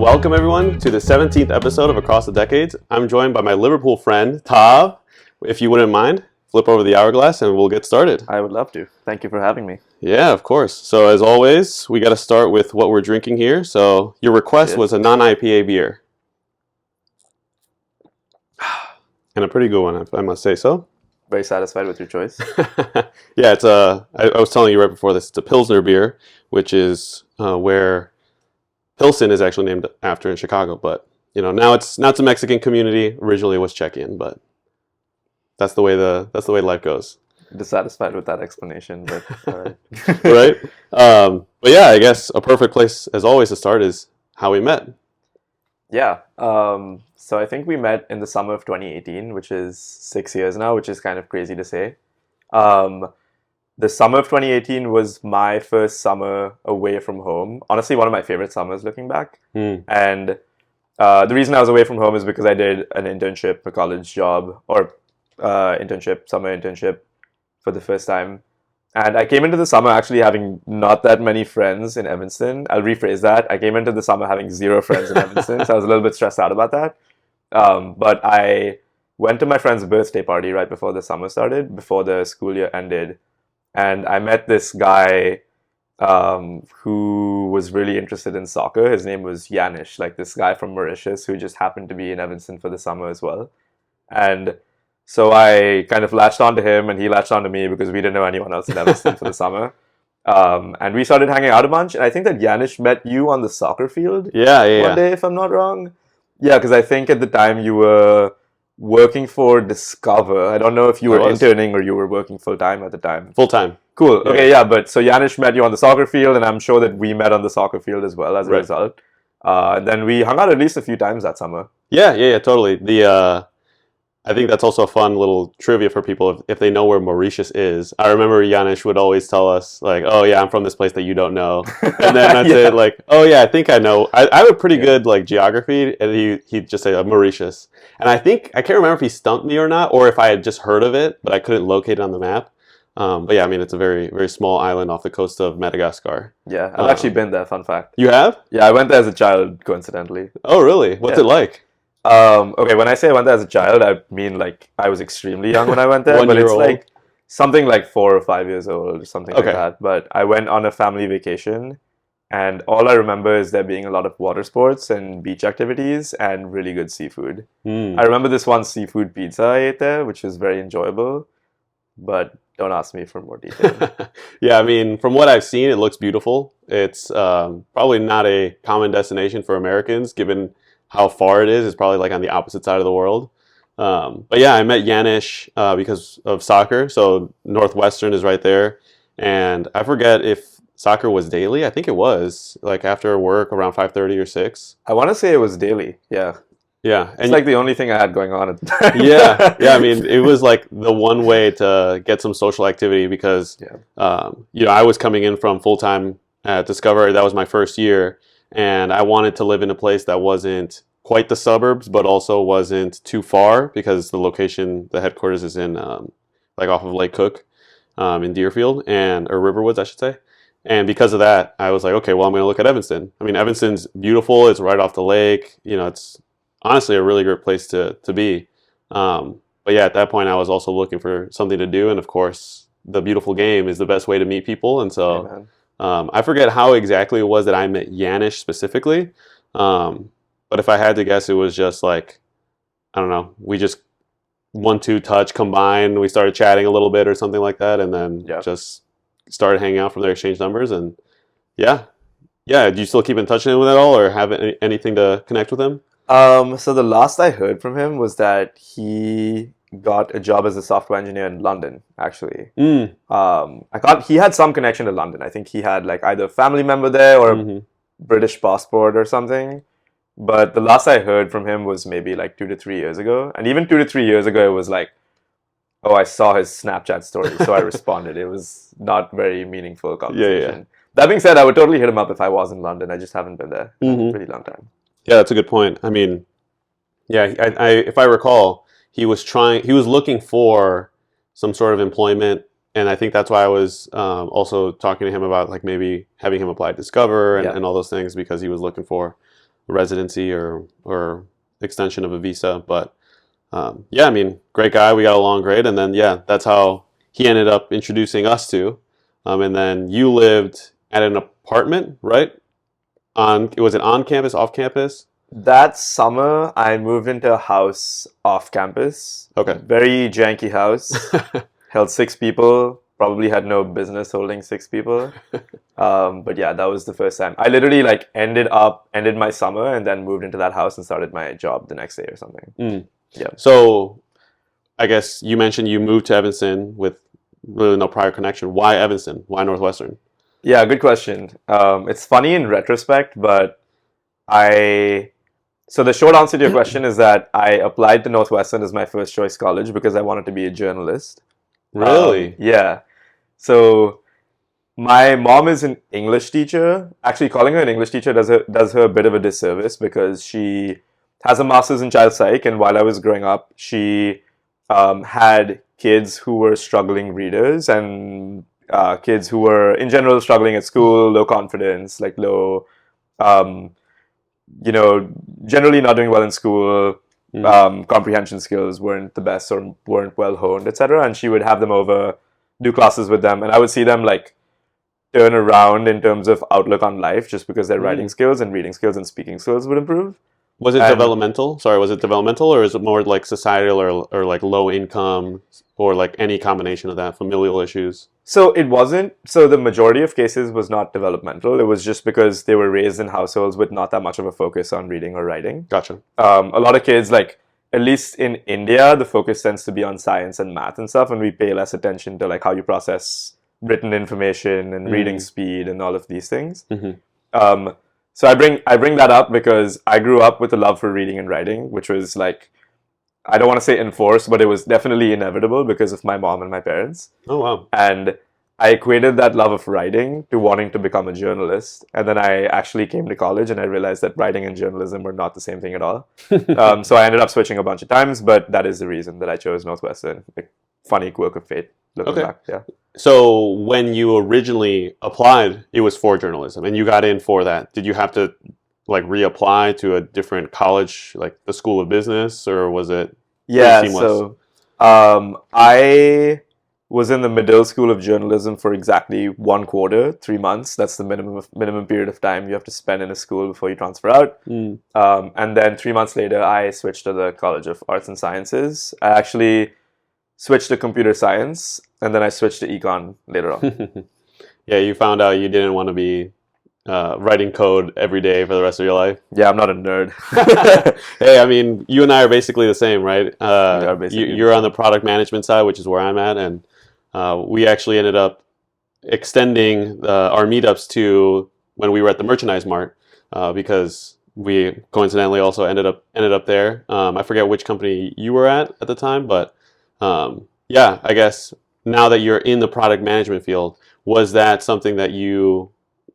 welcome everyone to the 17th episode of Across the Decades. I'm joined by my Liverpool friend, Tav. If you wouldn't mind, flip over the hourglass and we'll get started. I would love to. Thank you for having me. Yeah, of course. So as always, we got to start with what we're drinking here. So your request was a non-IPA beer. And a pretty good one, I must say so. Very satisfied with your choice. Yeah, it's I was telling you right before this, it's a Pilsner beer, which is where Pilsen is actually named after in Chicago. But, you know, now it's a Mexican community. Originally it was Czechian, but that's the way life goes. Dissatisfied with that explanation, but all right. Right? But yeah, I guess a perfect place, as always, to start is how we met. Yeah. So I think we met in the summer of 2018, which is 6 years now, which is kind of crazy to say. The summer of 2018 was my first summer away from home. Honestly, one of my favorite summers looking back. And the reason I was away from home is because I did an internship, a college job, or summer internship for the first time. And I came into the summer actually having not that many friends in Evanston. I'll rephrase that. I came into the summer having 0 friends in Evanston, so I was a little bit stressed out about that. But I went to my friend's birthday party right before the summer started, before the school year ended. And I met this guy who was really interested in soccer. His name was Yanish, like this guy from Mauritius who just happened to be in Evanston for the summer as well. And so I kind of latched on to him and he latched on to me because we didn't know anyone else in Evanston for the summer. And we started hanging out a bunch. And I think that Yanish met you on the soccer field one day, if I'm not wrong. Yeah, because I think at the time you were working for Discover. I don't know if you were interning or you were working full-time at the time. Full-time. Cool. Yeah. Okay, yeah. But so Yanish met you on the soccer field and I'm sure that we met on the soccer field as well as a result. And then we hung out at least a few times that summer. Yeah, totally. I think that's also a fun little trivia for people if they know where Mauritius is. I remember Yanish would always tell us, like, oh yeah, I'm from this place that you don't know. And then I'd say, like, oh yeah, I think I know. I have a pretty good, like, geography. And he'd just say, Mauritius. And I can't remember if he stumped me or not, or if I had just heard of it, but I couldn't locate it on the map. But yeah, I mean, it's a very, very small island off the coast of Madagascar. Yeah, I've actually been there, fun fact. You have? Yeah, I went there as a child, coincidentally. Oh, really? What's it like? Okay, when I say I went there as a child, I mean like I was extremely young when I went there, but it's like something like 4 or 5 years old or something like that. But I went on a family vacation and all I remember is there being a lot of water sports and beach activities and really good seafood. I remember this one seafood pizza I ate there, which was very enjoyable, but don't ask me for more detail. Yeah, I mean, from what I've seen, it looks beautiful. It's probably not a common destination for Americans, given how far it is. It's probably like on the opposite side of the world. But yeah, I met Yanish because of soccer. So Northwestern is right there. And I forget if soccer was daily. I think it was like after work around 5:30 or 6. I want to say it was daily. Yeah. Yeah. It's like the only thing I had going on at the time. Yeah. I mean, it was like the one way to get some social activity because, you know, I was coming in from full-time at Discover. That was my first year. And I wanted to live in a place that wasn't quite the suburbs, but also wasn't too far because the headquarters is in like off of Lake Cook in Deerfield or Riverwoods, I should say. And because of that, I was like, okay, well, I'm going to look at Evanston. I mean, Evanston's beautiful. It's right off the lake. You know, it's honestly a really great place to be. But yeah, at that point, I was also looking for something to do. And of course, the beautiful game is the best way to meet people. And so... Amen. I forget how exactly it was that I met Yanish specifically, but if I had to guess, it was just like, I don't know, we just 1-2 touch combined, we started chatting a little bit or something like that, and then just started hanging out from there, exchanged numbers, and yeah. Do you still keep in touch with him at all, or have anything to connect with him? So the last I heard from him was that he got a job as a software engineer in London, actually. He had some connection to London. I think he had like either a family member there or a British passport or something. But the last I heard from him was maybe like 2 to 3 years ago. And even 2 to 3 years ago, it was like, oh, I saw his Snapchat story, so I responded. It was not very meaningful conversation. Yeah. That being said, I would totally hit him up if I was in London. I just haven't been there in a pretty long time. Yeah, that's a good point. I mean, yeah, if I recall, he was looking for some sort of employment, and I think that's why I was also talking to him about like maybe having him apply at Discover and all those things because he was looking for residency or extension of a visa. But yeah, I mean, great guy. We got along great, and then yeah, that's how he ended up introducing us to. And then you lived at an apartment, right? Was it on campus, off campus? That summer, I moved into a house off campus. Okay. Very janky house. Held 6 people. Probably had no business holding 6 people. But yeah, that was the first time. I literally like ended my summer and then moved into that house and started my job the next day or something. Yeah. So I guess you mentioned you moved to Evanston with really no prior connection. Why Evanston? Why Northwestern? Yeah, good question. It's funny in retrospect, but so the short answer to your question is that I applied to Northwestern as my first choice college because I wanted to be a journalist. Really? Yeah. So my mom is an English teacher. Actually, calling her an English teacher does her a bit of a disservice because she has a master's in child psych, and while I was growing up, she had kids who were struggling readers and kids who were in general struggling at school, low confidence, like low, generally not doing well in school. Comprehension skills weren't the best or weren't well honed, etc. And she would have them over, do classes with them, and I would see them like turn around in terms of outlook on life just because their writing skills and reading skills and speaking skills would improve. Was it developmental? Sorry, was it developmental, or is it more like societal or like low income or like any combination of that, familial issues? So it wasn't. So the majority of cases was not developmental. It was just because they were raised in households with not that much of a focus on reading or writing. Gotcha. A lot of kids, like at least in India, the focus tends to be on science and math and stuff, and we pay less attention to like how you process written information and reading speed and all of these things. So I bring that up because I grew up with a love for reading and writing, which was like, I don't want to say enforced, but it was definitely inevitable because of my mom and my parents. Oh, wow. And I equated that love of writing to wanting to become a journalist. And then I actually came to college and I realized that writing and journalism were not the same thing at all. So I ended up switching a bunch of times, but that is the reason that I chose Northwestern. Like, funny quirk of fate. Looking back, yeah. So when you originally applied, it was for journalism and you got in for that. Did you have to like reapply to a different college, like the School of Business, or was it seamless? So I was in the Medill School of Journalism for exactly 1 quarter, 3 months. That's the minimum period of time you have to spend in a school before you transfer out. And then 3 months later, I switched to the College of Arts and Sciences. I actually switched to computer science, and then I switched to econ later on. Yeah, you found out you didn't want to be writing code every day for the rest of your life. Yeah, I'm not a nerd. Hey, I mean, you and I are basically the same, right? Basically. You're on the product management side, which is where I'm at, and we actually ended up extending our meetups to when we were at the Merchandise Mart because we coincidentally also ended up there. I forget which company you were at the time, but yeah, I guess now that you're in the product management field, was that something that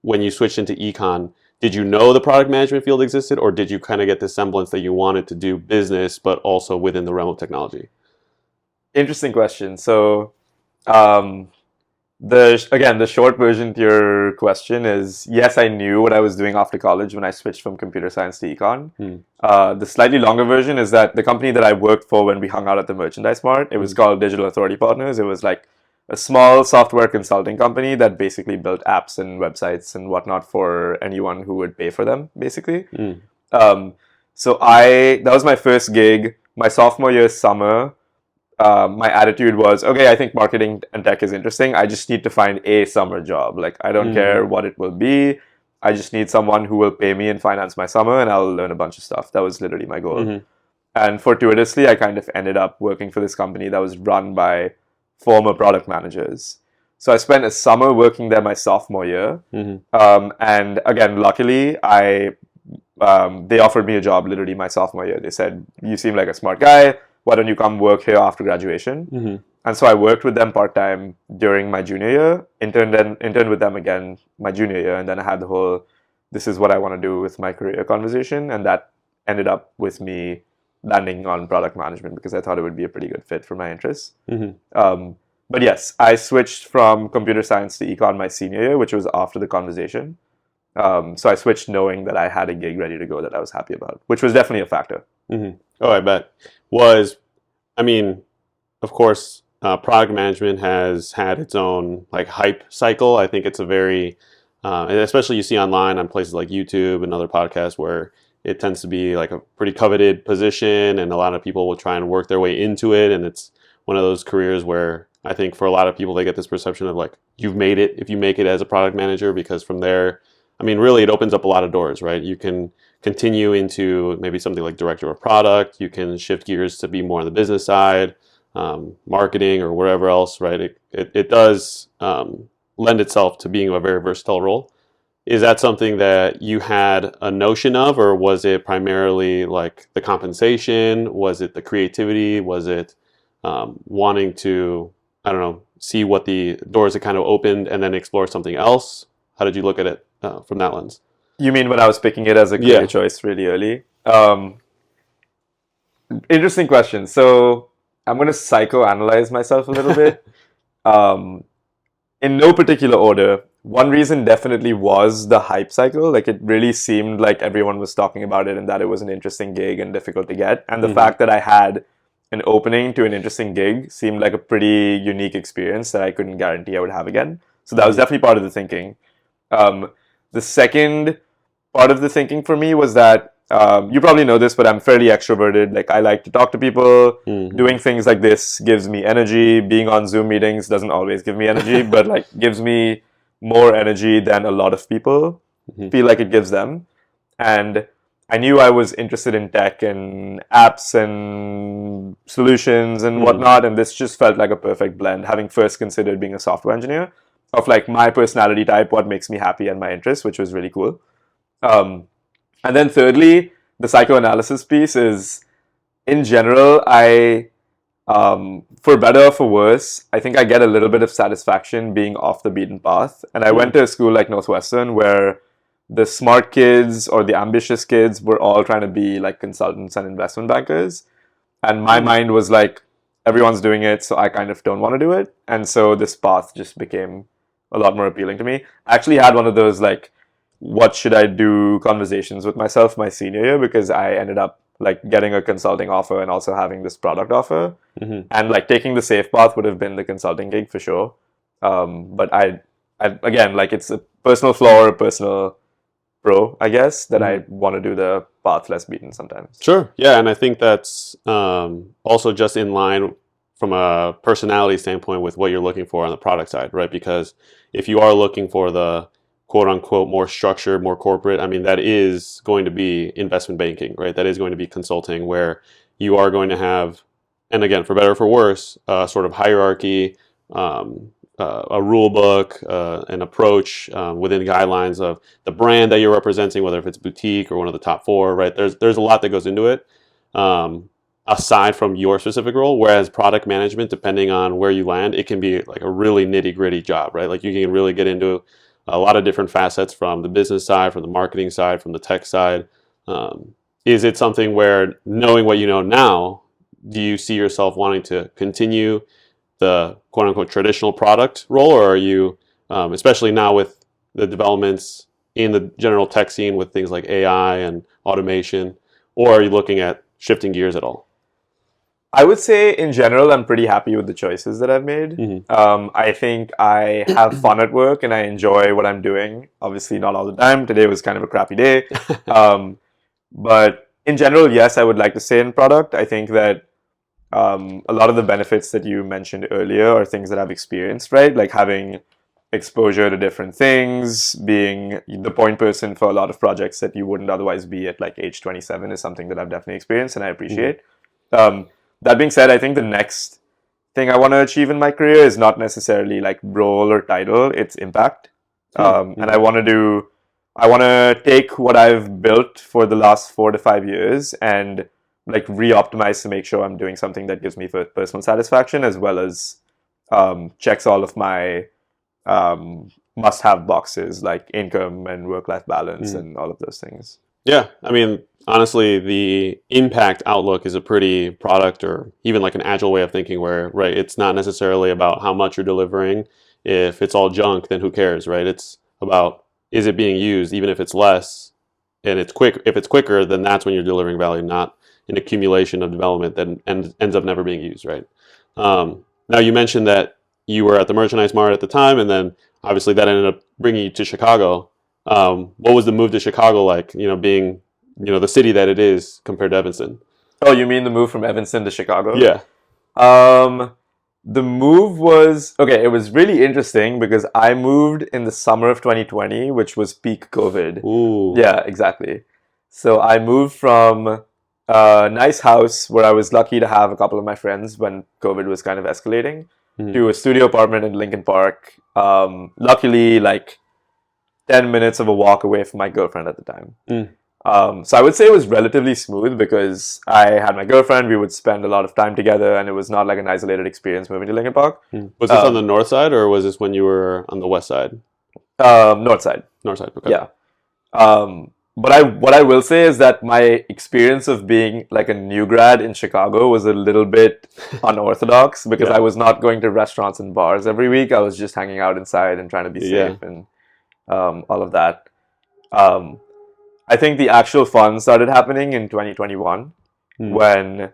when you switched into econ, did you know the product management field existed, or did you kind of get the semblance that you wanted to do business, but also within the realm of technology? Interesting question. So, the short version to your question is yes, I knew what I was doing after college when I switched from computer science to econ. The slightly longer version is that the company that I worked for when we hung out at the Merchandise Mart, it was called Digital Authority Partners. It was like a small software consulting company that basically built apps and websites and whatnot for anyone who would pay for them, basically. So that was my first gig. My sophomore year summer, my attitude was, okay, I think marketing and tech is interesting. I just need to find a summer job. Like, I don't care what it will be. I just need someone who will pay me and finance my summer, and I'll learn a bunch of stuff. That was literally my goal. And fortuitously, I kind of ended up working for this company that was run by former product managers. So I spent a summer working there my sophomore year. And again, luckily, they offered me a job literally my sophomore year. They said, you seem like a smart guy. Why don't you come work here after graduation? And so I worked with them part-time during my junior year, interned with them again my junior year, and then I had the whole, this is what I want to do with my career conversation, and that ended up with me landing on product management because I thought it would be a pretty good fit for my interests. But yes, I switched from computer science to econ my senior year, which was after the conversation. So I switched knowing that I had a gig ready to go that I was happy about, which was definitely a factor. Mm-hmm. Oh, I bet. I mean, of course, product management has had its own like hype cycle. I think it's a very, and especially you see online on places like YouTube and other podcasts where it tends to be like a pretty coveted position, and a lot of people will try and work their way into it. And it's one of those careers where I think for a lot of people they get this perception of like you've made it if you make it as a product manager, because from there, I mean, really, it opens up a lot of doors, right? You can continue into maybe something like director of product. You can shift gears to be more on the business side, marketing or wherever else, right? It does lend itself to being a very versatile role. Is that something that you had a notion of, or was it primarily like the compensation? Was it the creativity? Was it wanting to, I don't know, see what the doors had kind of opened and then explore something else? How did you look at it from that lens? You mean when I was picking it as a career choice really early? Interesting question. So I'm going to psychoanalyze myself a little bit. In no particular order, one reason definitely was the hype cycle. Like it really seemed like everyone was talking about it and that it was an interesting gig and difficult to get. And the fact that I had an opening to an interesting gig seemed like a pretty unique experience that I couldn't guarantee I would have again. So that was definitely part of the thinking. The second part of the thinking for me was that you probably know this, but I'm fairly extroverted. Like I like to talk to people. Doing things like this gives me energy. Being on Zoom meetings doesn't always give me energy, but like gives me more energy than a lot of people feel like it gives them. And I knew I was interested in tech and apps and solutions and whatnot, and this just felt like a perfect blend, having first considered being a software engineer, of like my personality type, what makes me happy, and my interests, which was really cool. And then thirdly, the psychoanalysis piece is, in general, for better or for worse, I think I get a little bit of satisfaction being off the beaten path. And I went to a school like Northwestern where the smart kids or the ambitious kids were all trying to be like consultants and investment bankers. And my mind was like, everyone's doing it, so I kind of don't want to do it. And so this path just became a lot more appealing to me. I actually had one of those like, what should I do conversations with myself my senior year, because I ended up like getting a consulting offer and also having this product offer. And like taking the safe path would have been the consulting gig for sure. But I again, like it's a personal flaw or a personal pro, I guess, that I want to do the path less beaten sometimes. Sure. Yeah. And I think that's also just in line from a personality standpoint with what you're looking for on the product side, right? Because if you are looking for the quote unquote more structured, more corporate, I mean, that is going to be investment banking, right? That is going to be consulting, where you are going to have, and again, for better or for worse, sort of hierarchy, a rule book, an approach within guidelines of the brand that you're representing, whether if it's boutique or one of the top four, right? There's a lot that goes into it, aside from your specific role. Whereas product management, depending on where you land, it can be like a really nitty gritty job, right? Like you can really get into a lot of different facets from the business side, from the marketing side, from the tech side. Is it something where, knowing what you know now, do you see yourself wanting to continue the quote unquote traditional product role, or are you, especially now with the developments in the general tech scene with things like AI and automation, or are you looking at shifting gears at all? I would say in general, I'm pretty happy with the choices that I've made. I think I have fun at work and I enjoy what I'm doing. Obviously, not all the time. Today was kind of a crappy day. But in general, yes, I would like to stay in product. I think that a lot of the benefits that you mentioned earlier are things that I've experienced, right? Like having exposure to different things, being the point person for a lot of projects that you wouldn't otherwise be at like age 27 is something that I've definitely experienced and I appreciate. That being said, I think the next thing I want to achieve in my career is not necessarily like role or title, it's impact. And I want to take what I've built for the last 4 to 5 years and like re-optimize to make sure I'm doing something that gives me personal satisfaction, as well as checks all of my must-have boxes like income and work-life balance and all of those things. Yeah, I mean, honestly, the impact outlook is a pretty product or even like an agile way of thinking where, right, it's not necessarily about how much you're delivering. If it's all junk, then who cares, right? It's about is it being used, even if it's less and it's quick. If it's quicker, then that's when you're delivering value, not an accumulation of development that ends up never being used, right? Now you mentioned that you were at the Merchandise Mart at the time, and then obviously that ended up bringing you to Chicago. What was the move to Chicago like? Being the city that it is compared to Evanston. Oh, you mean the move from Evanston to Chicago? Yeah. The move was okay. It was really interesting because I moved in the summer of 2020, which was peak COVID. Ooh. Yeah, exactly. So I moved from a nice house where I was lucky to have a couple of my friends when COVID was kind of escalating to a studio apartment in Lincoln Park. Luckily, like 10 minutes of a walk away from my girlfriend at the time. So I would say it was relatively smooth because I had my girlfriend. We would spend a lot of time together, and it was not like an isolated experience moving to Lincoln Park. Was this on the north side, or was this when you were on the west side? North side. North side, okay. Yeah. But what I will say is that my experience of being like a new grad in Chicago was a little bit unorthodox because I was not going to restaurants and bars every week. I was just hanging out inside and trying to be safe and all of that. I think the actual fun started happening in 2021 when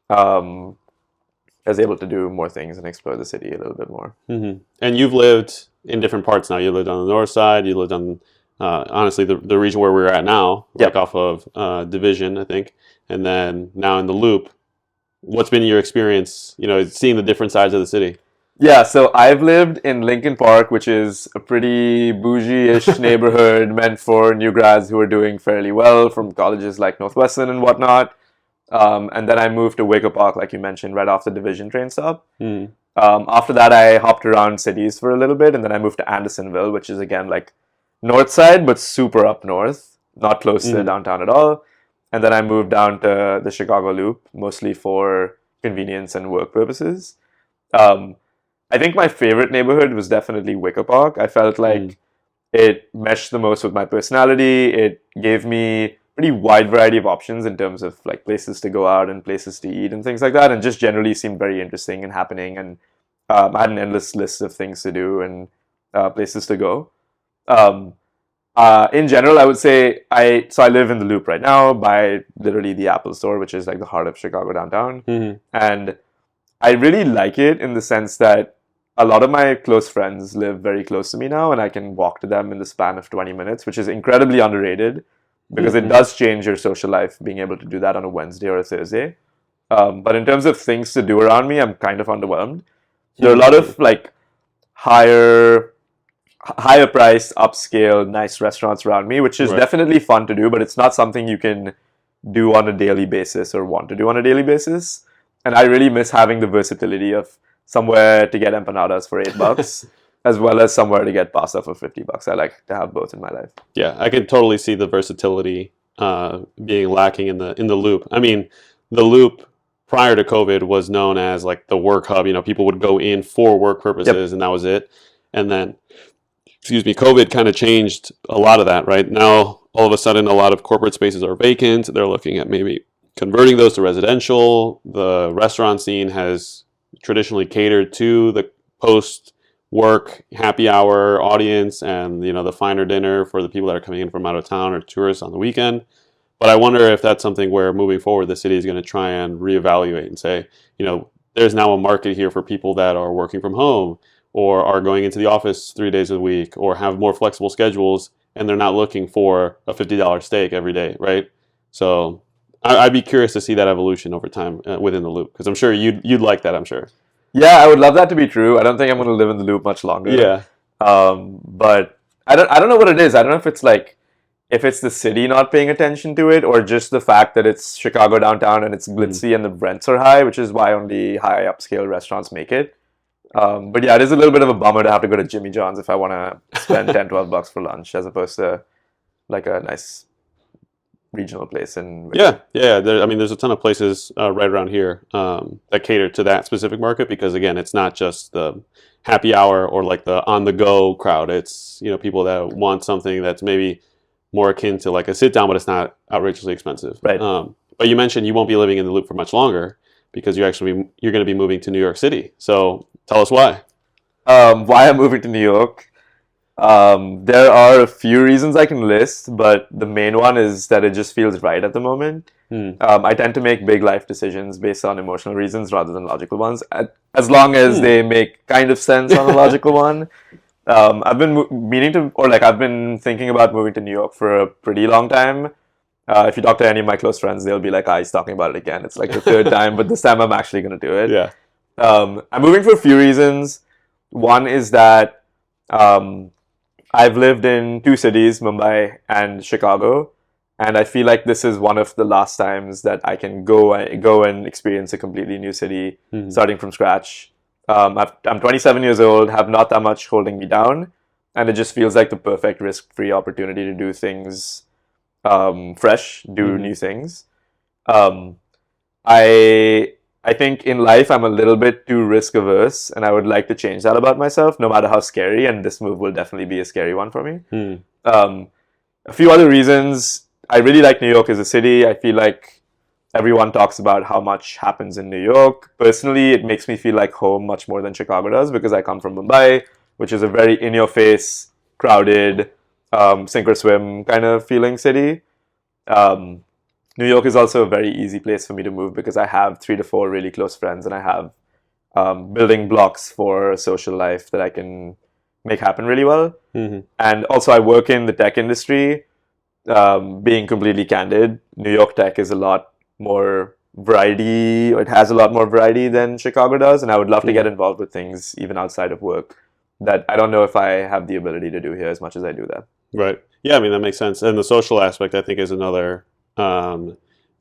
I was able to do more things and explore the city a little bit more. And you've lived in different parts now. You lived on the north side. You lived on, honestly, the region where we're at now, like off of Division, I think. And then now in the Loop. What's been your experience, seeing the different sides of the city? Yeah, so I've lived in Lincoln Park, which is a pretty bougie-ish neighborhood meant for new grads who are doing fairly well from colleges like Northwestern and whatnot. And then I moved to Wicker Park, like you mentioned, right off the Division train stop. After that, I hopped around cities for a little bit, and then I moved to Andersonville, which is, again, like north side, but super up north, not close to downtown at all. And then I moved down to the Chicago Loop, mostly for convenience and work purposes. I think my favorite neighborhood was definitely Wicker Park. I felt like it meshed the most with my personality. It gave me a pretty wide variety of options in terms of like places to go out and places to eat and things like that, and just generally seemed very interesting and happening. And I had an endless list of things to do and places to go. In general, I would say I live in the Loop right now by literally the Apple Store, which is like the heart of Chicago downtown. And I really like it in the sense that a lot of my close friends live very close to me now, and I can walk to them in the span of 20 minutes, which is incredibly underrated because it does change your social life, being able to do that on a Wednesday or a Thursday. But in terms of things to do around me, I'm kind of underwhelmed. There are a lot of like higher priced, upscale, nice restaurants around me, which is definitely fun to do, but it's not something you can do on a daily basis or want to do on a daily basis. And I really miss having the versatility of somewhere to get empanadas for $8, as well as somewhere to get pasta for $50. I like to have both in my life. Yeah, I can totally see the versatility being lacking in the Loop. I mean, the Loop prior to COVID was known as like the work hub. People would go in for work purposes, and that was it. And then, COVID kind of changed a lot of that. Right now, all of a sudden, a lot of corporate spaces are vacant. They're looking at maybe converting those to residential. The restaurant scene has traditionally catered to the post-work happy hour audience and the finer dinner for the people that are coming in from out of town or tourists on the weekend. But I wonder if that's something where moving forward the city is going to try and reevaluate and say, there's now a market here for people that are working from home or are going into the office 3 days a week or have more flexible schedules, and they're not looking for a $50 steak every day, right? So I'd be curious to see that evolution over time within the Loop, because I'm sure you'd like that, I'm sure. Yeah, I would love that to be true. I don't think I'm going to live in the Loop much longer. Yeah. But I don't know what it is. I don't know if it's the city not paying attention to it, or just the fact that it's Chicago downtown and it's glitzy and the rents are high, which is why only high upscale restaurants make it. But yeah, it is a little bit of a bummer to have to go to Jimmy John's if I want to spend $10-12 for lunch, as opposed to like a nice regional place. There's a ton of places right around here that cater to that specific market, because again, it's not just the happy hour or like the on the go crowd. It's people that want something that's maybe more akin to like a sit down, but it's not outrageously expensive. Right. But you mentioned you won't be living in the Loop for much longer because you're going to be moving to New York City. So tell us why. Why I'm moving to New York. There are a few reasons I can list, but the main one is that it just feels right at the moment. I tend to make big life decisions based on emotional reasons rather than logical ones, as long as they make kind of sense on a logical one. I've been meaning to, or like I've been thinking about moving to New York for a pretty long time. If you talk to any of my close friends, they'll be like, he's talking about it again. It's like the third time, but this time I'm actually going to do it. Yeah. I'm moving for a few reasons. One is that I've lived in two cities, Mumbai and Chicago, and I feel like this is one of the last times that I can go and experience a completely new city, starting from scratch. I'm 27 years old, have not that much holding me down, and it just feels like the perfect risk-free opportunity to do things fresh, do new things. I think in life I'm a little bit too risk averse, and I would like to change that about myself, no matter how scary. And this move will definitely be a scary one for me. A few other reasons. I really like New York as a city. I feel like everyone talks about how much happens in New York. Personally, it makes me feel like home much more than Chicago does because I come from Mumbai, which is a very in-your-face, crowded, sink or swim kind of feeling city. New York is also a very easy place for me to move because I have 3 to 4 really close friends, and I have building blocks for a social life that I can make happen really well. And also I work in the tech industry. Being completely candid, New York tech is a lot more variety, or it has a lot more variety than Chicago does, and I would love to get involved with things even outside of work that I don't know if I have the ability to do here as much as I do that. Right. Yeah, I mean, that makes sense. And the social aspect, I think, is another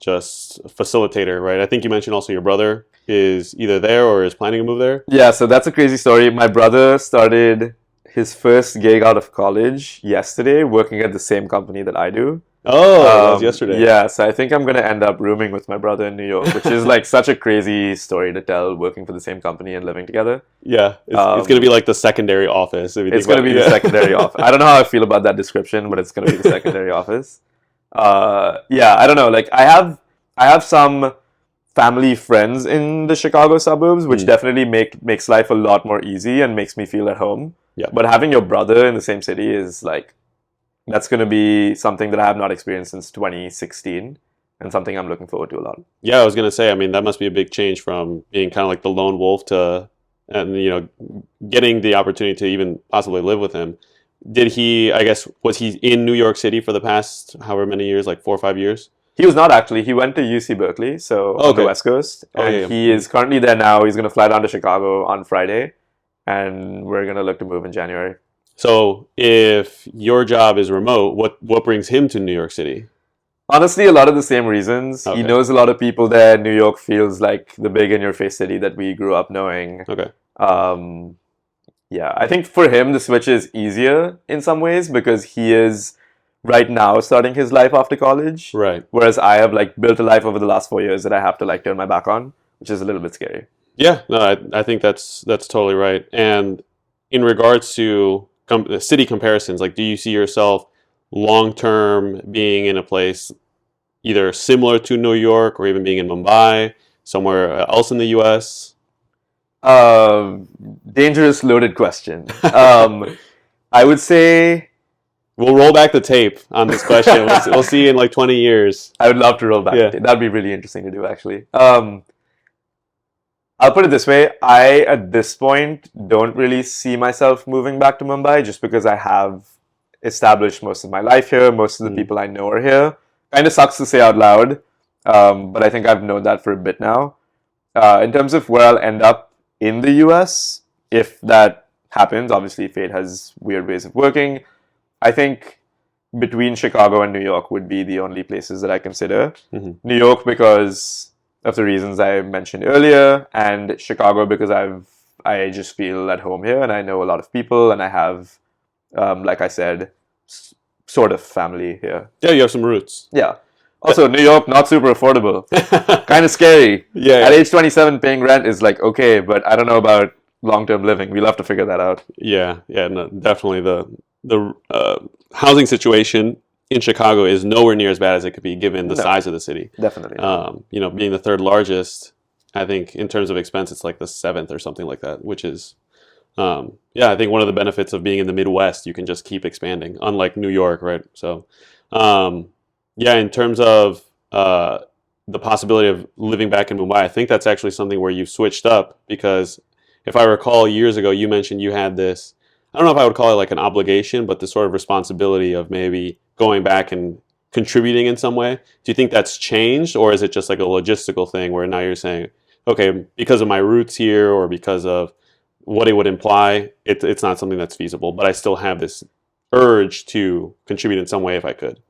just facilitator, right? I think you mentioned also your brother is either there or is planning to move there. Yeah, so that's a crazy story. My brother started his first gig out of college yesterday, working at the same company that I do. Oh, that was yesterday. Yeah, so I think I'm going to end up rooming with my brother in New York, which is like such a crazy story to tell, working for the same company and living together. Yeah, it's going to be like the secondary office. It's going to be the secondary office. I don't know how I feel about that description, but it's going to be the secondary office. Yeah, I don't know. Like I have some family friends in the Chicago suburbs, which definitely makes life a lot more easy and makes me feel at home. Yeah. But having your brother in the same city is like, that's going to be something that I have not experienced since 2016, and something I'm looking forward to a lot. Yeah, I was going to say, I mean, that must be a big change from being kind of like the lone wolf to, and getting the opportunity to even possibly live with him. Did he, I guess, was he in New York City for the past however many years, like 4 or 5 years? He was not actually. He went to UC Berkeley, so on the West Coast. And he is currently there now. He's going to fly down to Chicago on Friday, and we're going to look to move in January. So if your job is remote, what brings him to New York City? Honestly, a lot of the same reasons. Okay. He knows a lot of people there. New York feels like the big in-your-face city that we grew up knowing. Okay. Yeah, I think for him, the switch is easier in some ways because he is right now starting his life after college. Right. Whereas I have like built a life over the last 4 years that I have to like turn my back on, which is a little bit scary. Yeah, no, I think that's totally right. And in regards to city comparisons, like, do you see yourself long-term being in a place either similar to New York or even being in Mumbai, somewhere else in the U.S.? Dangerous, loaded question. I would say... We'll roll back the tape on this question. We'll see in like 20 years. I would love to roll back the tape. That'd be really interesting to do, actually. I'll put it this way. I, at this point, don't really see myself moving back to Mumbai just because I have established most of my life here. Most of the people I know are here. Kind of sucks to say out loud, but I think I've known that for a bit now. In terms of where I'll end up in the US, if that happens, obviously fate has weird ways of working. I think between Chicago and New York would be the only places that I consider. New York because of the reasons I mentioned earlier, and Chicago because I just feel at home here and I know a lot of people and I have, like I said, sort of family here. Yeah, you have some roots. Yeah. Also, New York, not super affordable. Kind of scary. Yeah. At age 27, paying rent is like, okay, but I don't know about long-term living. We'll have to figure that out. Yeah, no, definitely the housing situation in Chicago is nowhere near as bad as it could be given the size of the city. Definitely. Being the third largest, I think in terms of expense, it's like the 7th or something like that, which is yeah, I think one of the benefits of being in the Midwest, you can just keep expanding, unlike New York, right? So, um, yeah, in terms of the possibility of living back in Mumbai, I think that's actually something where you've switched up because if I recall years ago, you mentioned you had this, I don't know if I would call it like an obligation, but the sort of responsibility of maybe going back and contributing in some way. Do you think that's changed, or is it just like a logistical thing where now you're saying, okay, because of my roots here or because of what it would imply, it's not something that's feasible, but I still have this urge to contribute in some way if I could.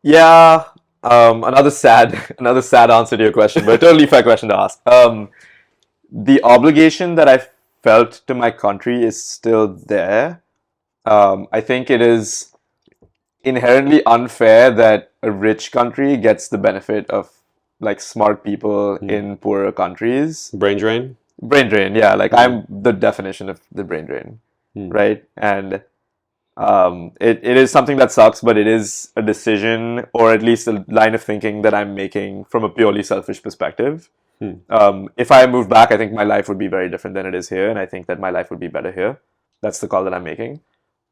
Yeah. Another sad another sad answer to your question, but a totally fair question to ask. The obligation that I felt to my country is still there. I think it is inherently unfair that a rich country gets the benefit of like smart people in poorer countries. Brain drain? Brain drain, yeah. Like I'm the definition of the brain drain, right? And it is something that sucks, but it is a decision or at least a line of thinking that I'm making from a purely selfish perspective. If I moved back, I think my life would be very different than it is here, and I think that my life would be better here. That's the call that I'm making.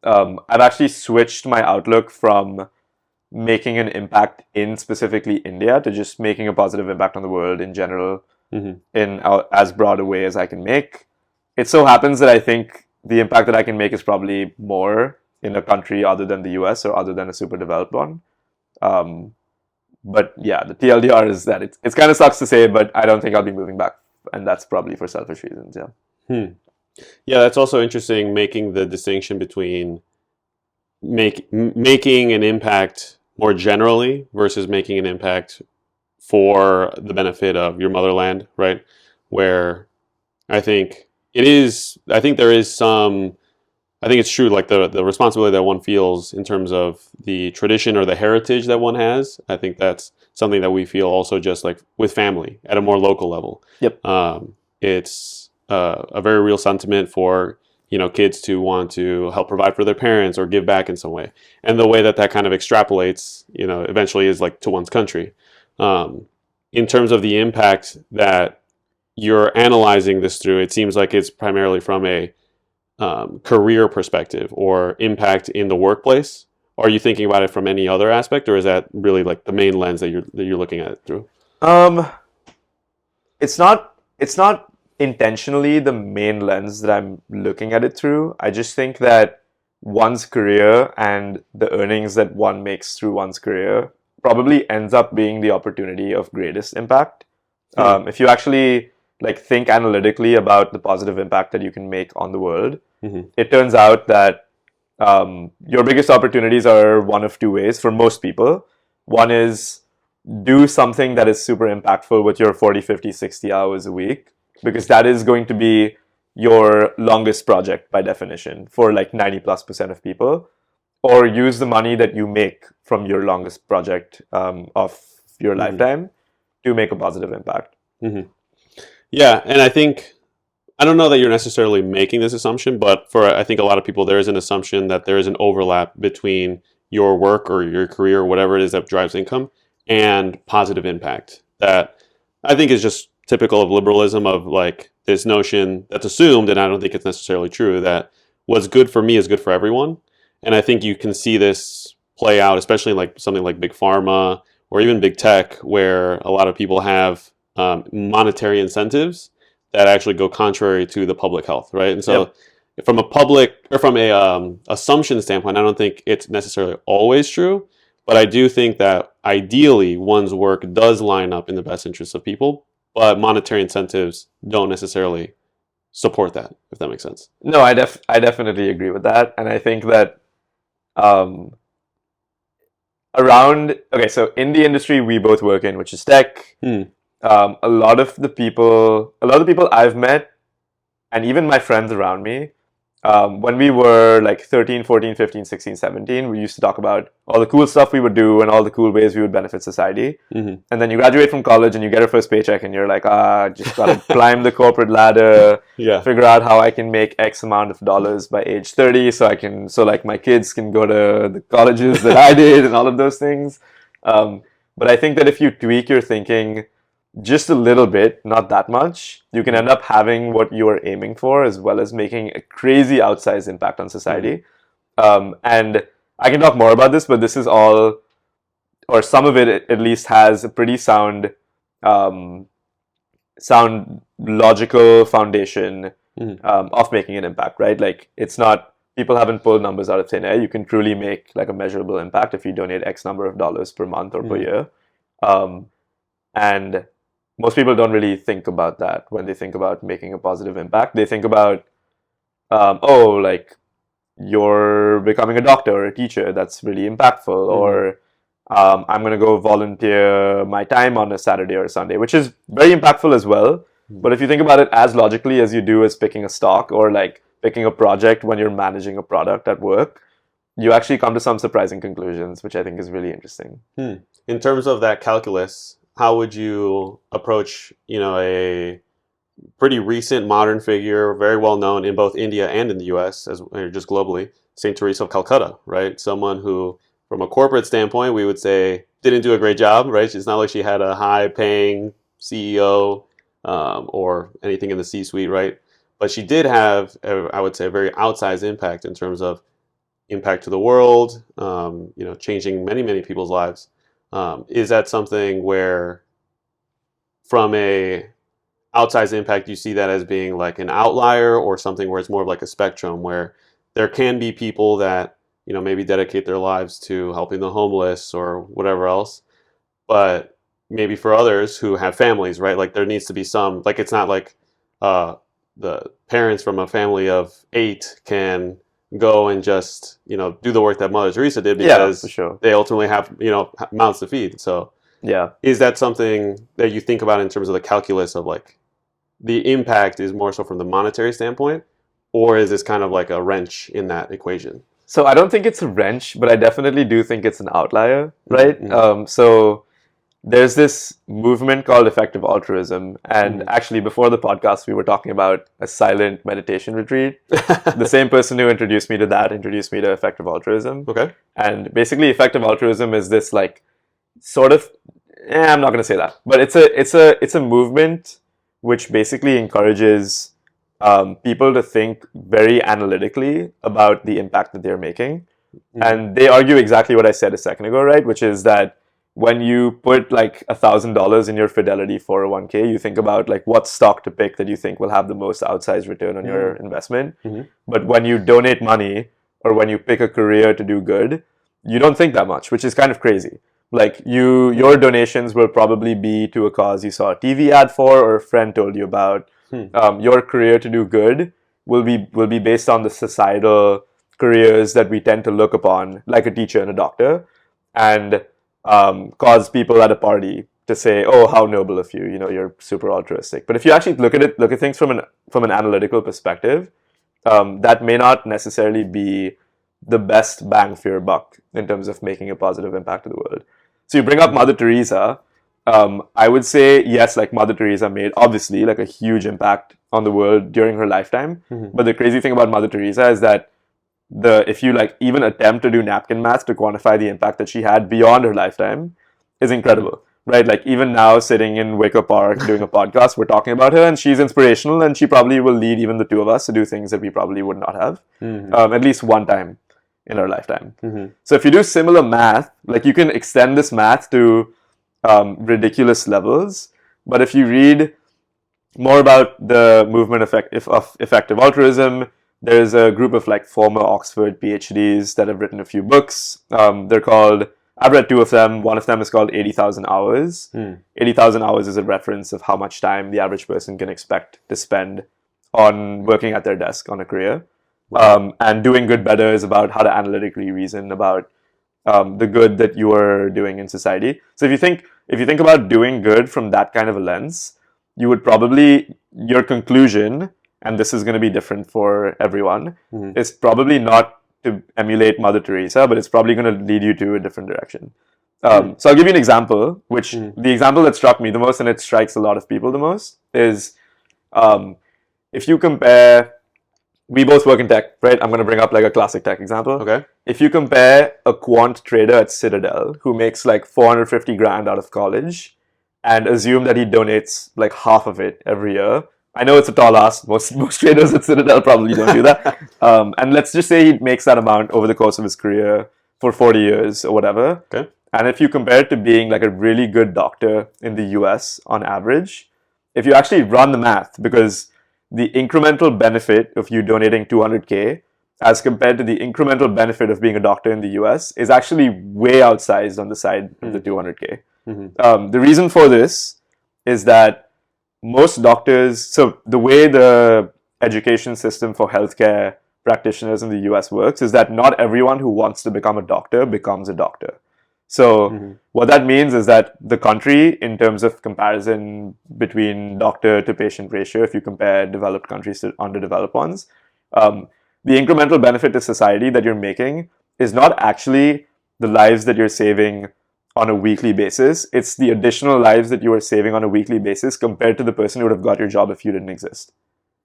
I've actually switched my outlook from making an impact in specifically India to just making a positive impact on the world in general in as broad a way as I can make. It so happens that I think the impact that I can make is probably more in a country other than the US or other than a super developed one. But yeah, the TLDR is that it's kind of sucks to say, but I don't think I'll be moving back. And that's probably for selfish reasons, yeah. Yeah, that's also interesting, making the distinction between making an impact more generally versus making an impact for the benefit of your motherland, right? Where I think there is some, I think it's true, like the responsibility that one feels in terms of the tradition or the heritage that one has. I think that's something that we feel also just like with family at a more local level. Yep. It's a very real sentiment for kids to want to help provide for their parents or give back in some way, and the way that that kind of extrapolates, eventually is like to one's country. In terms of the impact that you're analyzing this through, it seems like it's primarily from a career perspective or impact in the workplace. Are you thinking about it from any other aspect, or is that really like the main lens that you're looking at it through? It's not intentionally the main lens that I'm looking at it through. I just think that one's career and the earnings that one makes through one's career probably ends up being the opportunity of greatest impact. If you actually like think analytically about the positive impact that you can make on the world, it turns out that your biggest opportunities are one of two ways for most people. One is do something that is super impactful with your 40, 50, 60 hours a week, because that is going to be your longest project by definition for like 90+% of people. Or use the money that you make from your longest project of your lifetime to make a positive impact. Yeah, and I don't know that you're necessarily making this assumption, but for I think a lot of people, there is an assumption that there is an overlap between your work or your career or whatever it is that drives income and positive impact. That I think is just typical of liberalism, of like this notion that's assumed, and I don't think it's necessarily true, that what's good for me is good for everyone. And I think you can see this play out, especially in like something like big pharma or even big tech, where a lot of people have monetary incentives that actually go contrary to the public health, right? And so, from a public or from a assumption standpoint, I don't think it's necessarily always true, but I do think that ideally one's work does line up in the best interests of people, but monetary incentives don't necessarily support that, if that makes sense. No, I definitely agree with that, and I think that so in the industry we both work in, which is tech, a lot of the people I've met, and even my friends around me, when we were like 13, 14, 15, 16, 17, we used to talk about all the cool stuff we would do and all the cool ways we would benefit society. And then you graduate from college and you get your first paycheck and you're like, just gotta climb the corporate ladder, figure out how I can make X amount of dollars by age 30 so like my kids can go to the colleges that I did and all of those things. But I think that if you tweak your thinking just a little bit, not that much, you can end up having what you are aiming for, as well as making a crazy outsized impact on society. And I can talk more about this, but this is all, or some of it at least, has a pretty sound logical foundation of making an impact, right? Like, it's not, people haven't pulled numbers out of thin air. You can truly make like a measurable impact if you donate X number of dollars per month or per year. And most people don't really think about that when they think about making a positive impact. They think about, like, you're becoming a doctor or a teacher. That's really impactful. Or I'm going to go volunteer my time on a Saturday or a Sunday, which is very impactful as well. But if you think about it as logically as you do as picking a stock or like picking a project when you're managing a product at work, you actually come to some surprising conclusions, which I think is really interesting. In terms of that calculus, how would you approach, a pretty recent modern figure, very well known in both India and in the US, or just globally, St. Teresa of Calcutta, right? Someone who, from a corporate standpoint, we would say didn't do a great job, right? It's not like she had a high-paying CEO or anything in the C-suite, right? But she did have, I would say, a very outsized impact in terms of impact to the world, changing many, many people's lives. Is that something where, from a outsized impact, you see that as being like an outlier, or something where it's more of like a spectrum, where there can be people that, maybe dedicate their lives to helping the homeless or whatever else, but maybe for others who have families, right? Like, there needs to be some, like, it's not like the parents from a family of 8 can go and just, do the work that Mother Teresa did, because for sure, they ultimately have, mouths to feed. So is that something that you think about in terms of the calculus of like the impact is more so from the monetary standpoint, or is this kind of like a wrench in that equation? So I don't think it's a wrench, but I definitely do think it's an outlier, right? So there's this movement called effective altruism. And actually, before the podcast, we were talking about a silent meditation retreat. The same person who introduced me to that introduced me to effective altruism. Okay. And basically, effective altruism is this like sort of, I'm not going to say that, but it's a movement which basically encourages people to think very analytically about the impact that they're making. And they argue exactly what I said a second ago, right? Which is that when you put like $1,000 in your Fidelity 401k, you think about like what stock to pick that you think will have the most outsized return on your investment. But when you donate money, or when you pick a career to do good, you don't think that much, which is kind of crazy. Like, your donations will probably be to a cause you saw a TV ad for, or a friend told you about. Your career to do good will be based on the societal careers that we tend to look upon, like a teacher and a doctor, and cause people at a party to say, "Oh, how noble of you! You're super altruistic." But if you actually look at things from an analytical perspective, that may not necessarily be the best bang for your buck in terms of making a positive impact to the world. So you bring up Mother Teresa. I would say, yes, like, Mother Teresa made, obviously, like, a huge impact on the world during her lifetime. But the crazy thing about Mother Teresa is that if you like even attempt to do napkin math to quantify the impact that she had beyond her lifetime, is incredible, right? Like, even now, sitting in Wicker Park doing a podcast, we're talking about her, and she's inspirational, and she probably will lead even the two of us to do things that we probably would not have, at least one time in our lifetime. So if you do similar math, like, you can extend this math to ridiculous levels. But if you read more about the movement of effective altruism, there's a group of like former Oxford PhDs that have written a few books. They're called, I've read 2 of them. One of them is called 80,000 Hours. 80,000 hours is a reference of how much time the average person can expect to spend on working at their desk on a career. And doing good better is about how to analytically reason about the good that you are doing in society. So if you think about doing good from that kind of a lens, you would probably, your conclusion, and this is going to be different for everyone, is probably not to emulate Mother Teresa, but it's probably going to lead you to a different direction. So I'll give you an example, which the example that struck me the most, and it strikes a lot of people the most, is if you compare, we both work in tech, right? I'm going to bring up like a classic tech example. Okay. If you compare a quant trader at Citadel who makes like 450 grand out of college and assume that he donates like half of it every year. I know it's a tall ask. Most traders at Citadel probably don't do that. And let's just say he makes that amount over the course of his career for 40 years or whatever. Okay. And if you compare it to being like a really good doctor in the US on average, if you actually run the math, because the incremental benefit of you donating 200K as compared to the incremental benefit of being a doctor in the US is actually way outsized on the side of the 200K. Mm-hmm. The reason for this is that most doctors, so the way the education system for healthcare practitioners in the US works is that not everyone who wants to become a doctor becomes a doctor. So what that means is that the country, in terms of comparison between doctor to patient ratio, if you compare developed countries to underdeveloped ones, the incremental benefit to society that you're making is not actually the lives that you're saving on a weekly basis. It's the additional lives that you are saving on a weekly basis compared to the person who would have got your job if you didn't exist.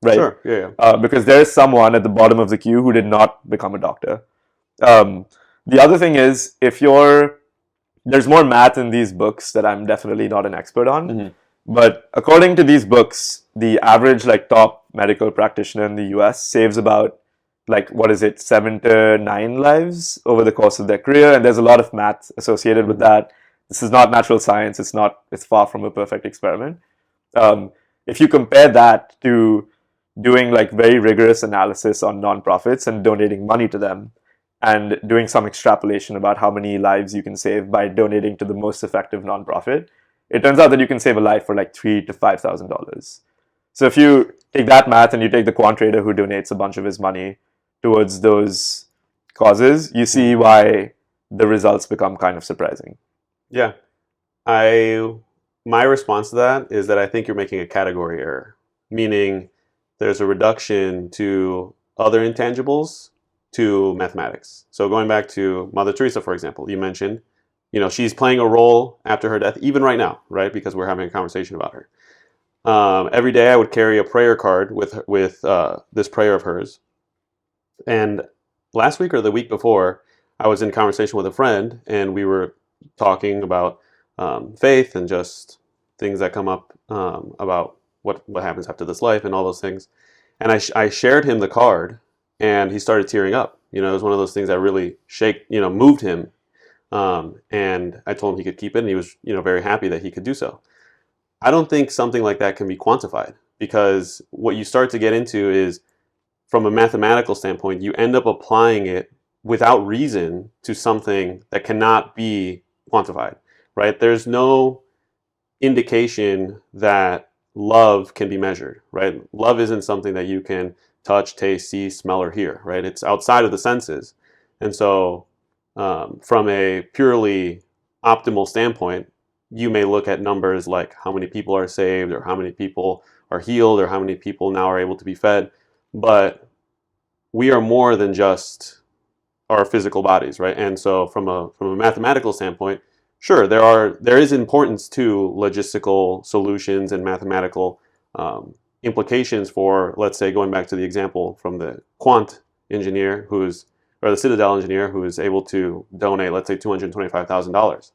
Right? Sure. Yeah. Because there is someone at the bottom of the queue who did not become a doctor. The other thing is, there's more math in these books that I'm definitely not an expert on. But according to these books, the average like top medical practitioner in the US saves about 7 to 9 lives over the course of their career, and there's a lot of math associated with that. This is not natural science. It's far from a perfect experiment. If you compare that to doing like very rigorous analysis on nonprofits and donating money to them, and doing some extrapolation about how many lives you can save by donating to the most effective nonprofit, it turns out that you can save a life for like $3,000 to $5,000. So if you take that math and you take the quant trader who donates a bunch of his money towards those causes, you see why the results become kind of surprising. Yeah. My response to that is that I think you're making a category error, meaning there's a reduction to other intangibles to mathematics. So going back to Mother Teresa, for example, you mentioned, she's playing a role after her death, even right now, right? Because we're having a conversation about her. Every day I would carry a prayer card with this prayer of hers. And last week or the week before, I was in conversation with a friend, and we were talking about faith and just things that come up about what happens after this life and all those things. And I shared him the card, and he started tearing up. It was one of those things that really moved him. And I told him he could keep it, and he was, very happy that he could do so. I don't think something like that can be quantified, because what you start to get into is, from a mathematical standpoint, you end up applying it without reason to something that cannot be quantified, right? There's no indication that love can be measured, right? Love isn't something that you can touch, taste, see, smell, or hear, right? It's outside of the senses. And so from a purely optimal standpoint, you may look at numbers like how many people are saved, or how many people are healed, or how many people now are able to be fed. But we are more than just our physical bodies, right? And so from a mathematical standpoint, sure, there is importance to logistical solutions and mathematical implications for, let's say, going back to the example from the quant engineer or the Citadel engineer who is able to donate, let's say, $225,000.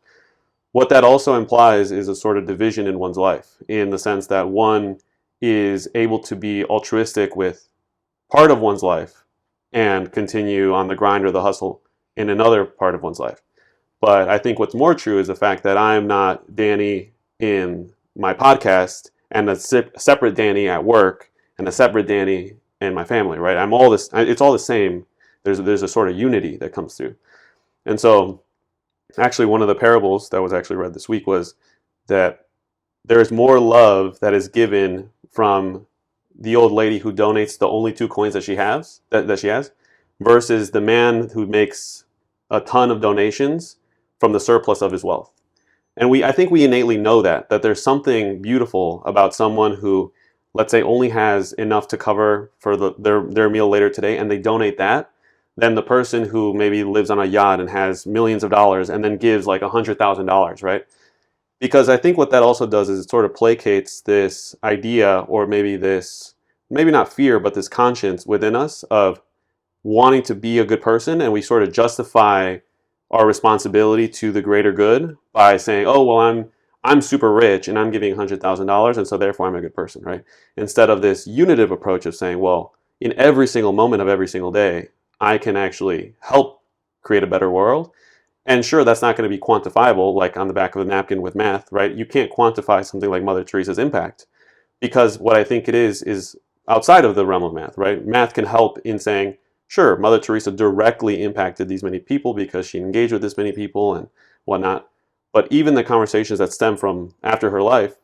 What that also implies is a sort of division in one's life, in the sense that one is able to be altruistic with part of one's life and continue on the grind or the hustle in another part of one's life. But I think what's more true is the fact that I'm not Danny in my podcast and a separate Danny at work and a separate Danny in my family, right? It's all the same. There's a sort of unity that comes through. And so actually one of the parables that was actually read this week was that there is more love that is given from the old lady who donates the only 2 coins that she has, versus the man who makes a ton of donations from the surplus of his wealth. And I think we innately know that there's something beautiful about someone who, let's say, only has enough to cover for their meal later today, and they donate that, than the person who maybe lives on a yacht and has millions of dollars and then gives like $100,000, right? Because I think what that also does is it sort of placates this idea, or maybe not fear, but this conscience within us of wanting to be a good person, and we sort of justify our responsibility to the greater good by saying, oh, well, I'm super rich and I'm giving $100,000 and so therefore I'm a good person, right? Instead of this unitive approach of saying, well, in every single moment of every single day, I can actually help create a better world. And sure, that's not going to be quantifiable like on the back of a napkin with math, right? You can't quantify something like Mother Teresa's impact because what I think it is outside of the realm of math, right? Math can help in saying, sure, Mother Teresa directly impacted these many people because she engaged with this many people and whatnot. But even the conversations that stem from after her life,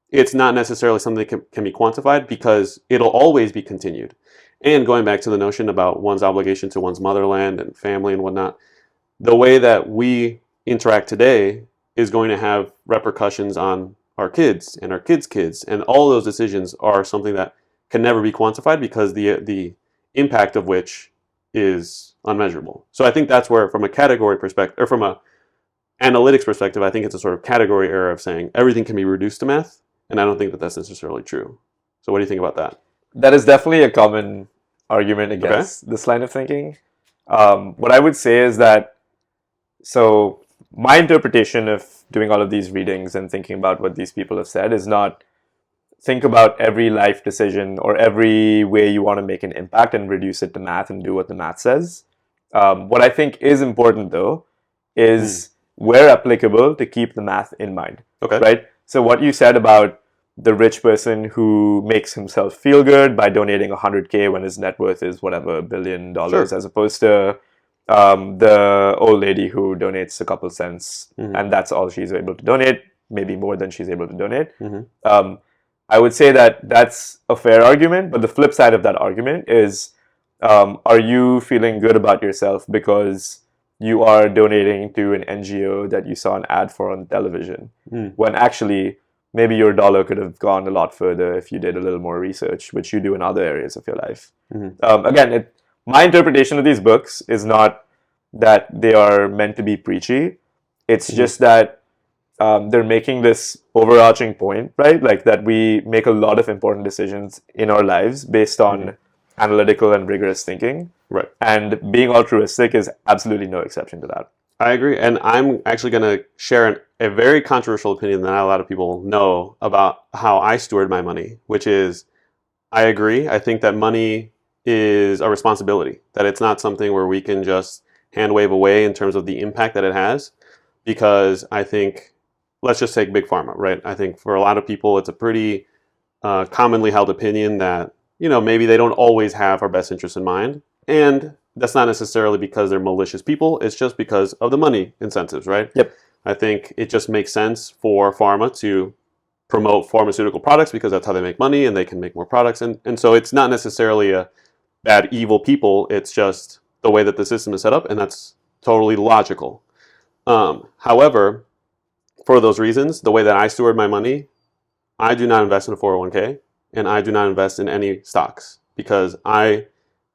it's not necessarily something that can be quantified because it'll always be continued. And going back to the notion about one's obligation to one's motherland and family and whatnot, the way that we interact today is going to have repercussions on our kids and our kids' kids. And all those decisions are something that can never be quantified because the impact of which is unmeasurable. So I think that's where, from a category perspective, or from a analytics perspective, I think it's a sort of category error of saying everything can be reduced to math, and I don't think that that's necessarily true. So what do you think about that? That is definitely a common argument against this line of thinking. What I would say is that, so my interpretation of doing all of these readings and thinking about what these people have said is not think about every life decision or every way you want to make an impact and reduce it to math and do what the math says. What I think is important, though, is where applicable to keep the math in mind. Okay. Right? So what you said about the rich person who makes himself feel good by donating 100K when his net worth is whatever, $1 billion, Sure. as opposed to the old lady who donates a couple cents and that's all she's able to donate, maybe more than she's able to donate. I would say that that's a fair argument, but the flip side of that argument is, are you feeling good about yourself because you are donating to an NGO that you saw an ad for on television, when actually maybe your dollar could have gone a lot further if you did a little more research, which you do in other areas of your life. Again, my interpretation of these books is not that they are meant to be preachy. It's just that they're making this overarching point, right? Like that we make a lot of important decisions in our lives based on analytical and rigorous thinking. Right. And being altruistic is absolutely no exception to that. I agree. And I'm actually going to share a very controversial opinion that not a lot of people know about how I steward my money, which is I agree. I think that money is a responsibility, that it's not something where we can just hand wave away in terms of the impact that it has. Because I think, let's just take Big Pharma, right? I think for a lot of people, it's a pretty commonly held opinion that, maybe they don't always have our best interests in mind. And that's not necessarily because they're malicious people. It's just because of the money incentives, right? Yep. I think it just makes sense for pharma to promote pharmaceutical products because that's how they make money and they can make more products. And so it's not necessarily a bad, evil people. It's just the way that the system is set up, and that's totally logical. However, for those reasons, the way that I steward my money, I do not invest in a 401k and I do not invest in any stocks because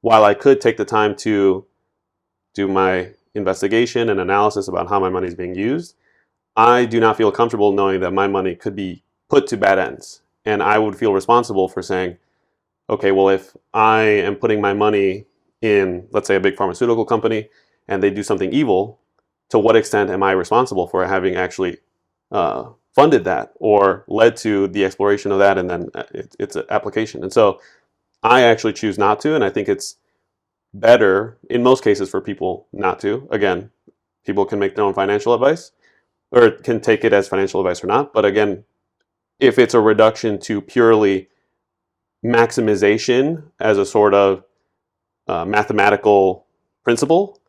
while I could take the time to do my investigation and analysis about how my money is being used, I do not feel comfortable knowing that my money could be put to bad ends. And I would feel responsible for saying, okay, well, if I am putting my money in, let's say, a big pharmaceutical company and they do something evil, to what extent am I responsible for having actually funded that or led to the exploration of that and then its application? And so I actually choose not to, and I think it's better in most cases for people not to. Again, people can make their own financial advice or can take it as financial advice or not. But again, if it's a reduction to purely maximization as a sort of mathematical principle,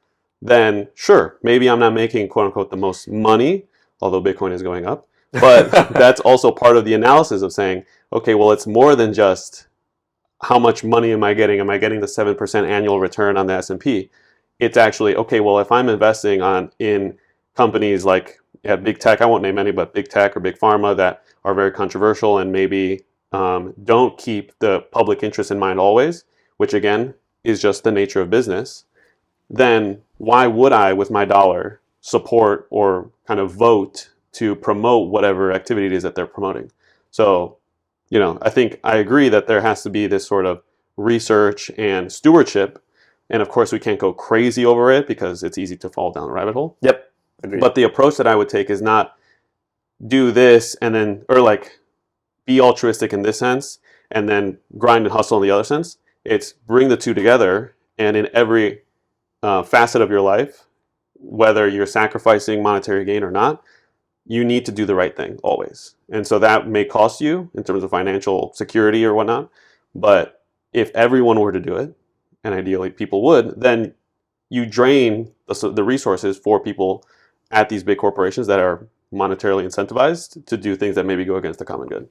then sure, maybe I'm not making quote unquote the most money, although Bitcoin is going up. But that's also part of the analysis of saying, okay, well, it's more than just how much money am I getting? Am I getting the 7% annual return on the S&P? It's actually, okay, well, if I'm investing in companies like big tech, I won't name any, but big tech or big pharma that are very controversial and maybe don't keep the public interest in mind always, which again is just the nature of business, then why would I, with my dollar, support or kind of vote to promote whatever activity it is that they're promoting? So, I think I agree that there has to be this sort of research and stewardship. And of course, we can't go crazy over it because it's easy to fall down the rabbit hole. Yep. Agreed. But the approach that I would take is not do this and then, or like be altruistic in this sense and then grind and hustle in the other sense. It's bring the two together, and in every facet of your life, whether you're sacrificing monetary gain or not, you need to do the right thing always. And so that may cost you in terms of financial security or whatnot. But if everyone were to do it, and ideally people would, then you drain the resources for people at these big corporations that are monetarily incentivized to do things that maybe go against the common good.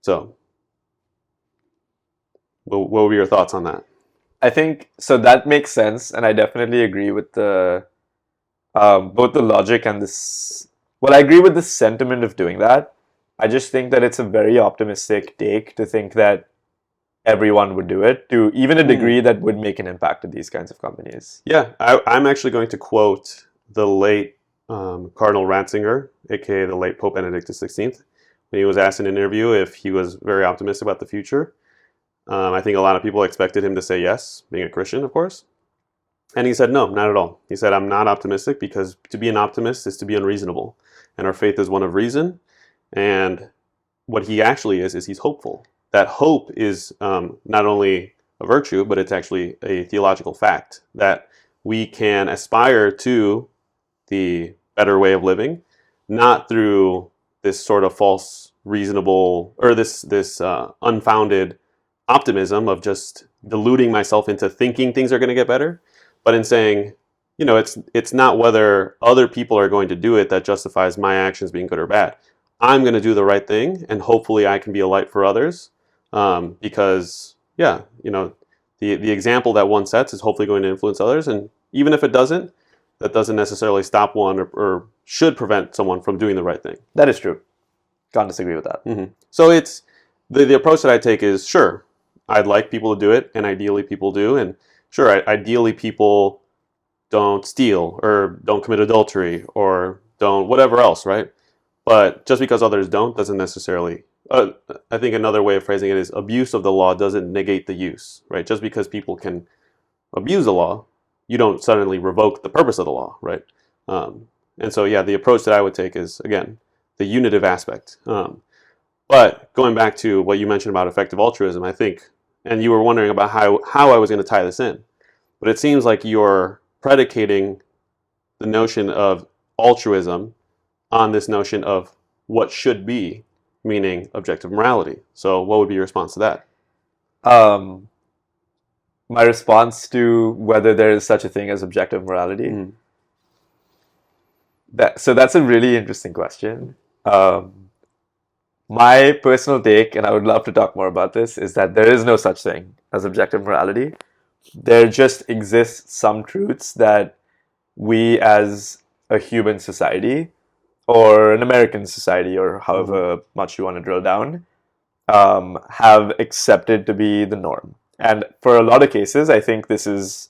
So, what would be your thoughts on that? I think so. That makes sense, and I definitely agree with the both the logic and this. Well, I agree with the sentiment of doing that. I just think that it's a very optimistic take to think that everyone would do it to even a degree that would make an impact to these kinds of companies. Yeah, I'm actually going to quote the late Cardinal Ratzinger, aka the late Pope Benedict XVI, when he was asked in an interview if he was very optimistic about the future. I think a lot of people expected him to say yes, being a Christian, of course. And he said, no, not at all. He said, I'm not optimistic because to be an optimist is to be unreasonable. And our faith is one of reason. And what he actually is he's hopeful. That hope is not only a virtue, but it's actually a theological fact that we can aspire to the better way of living, not through this sort of false reasonable, or this unfounded optimism of just deluding myself into thinking things are going to get better, but in saying, it's not whether other people are going to do it that justifies my actions being good or bad. I'm going to do the right thing, and hopefully I can be a light for others, because, the example that one sets is hopefully going to influence others, and even if it doesn't, that doesn't necessarily stop one or should prevent someone from doing the right thing. That is true. Can't disagree with that. Mm-hmm. So it's the approach that I take is, sure, I'd like people to do it, and ideally people do, and sure, ideally people don't steal or don't commit adultery or don't whatever else, right? But just because others don't doesn't necessarily, I think another way of phrasing it is abuse of the law doesn't negate the use, right? Just because people can abuse the law, you don't suddenly revoke the purpose of the law, right? And so, the approach that I would take is, again, the unitive aspect. But going back to what you mentioned about effective altruism, I think, and you were wondering about how I was going to tie this in, but it seems like you're predicating the notion of altruism on this notion of what should be, meaning objective morality. So what would be your response to that? My response to whether there is such a thing as objective morality? Mm-hmm. That's a really interesting question. My personal take, and I would love to talk more about this, is that there is no such thing as objective morality. There just exists some truths that we as a human society, or an American society, or however much you want to drill down, have accepted to be the norm. And for a lot of cases, I think this is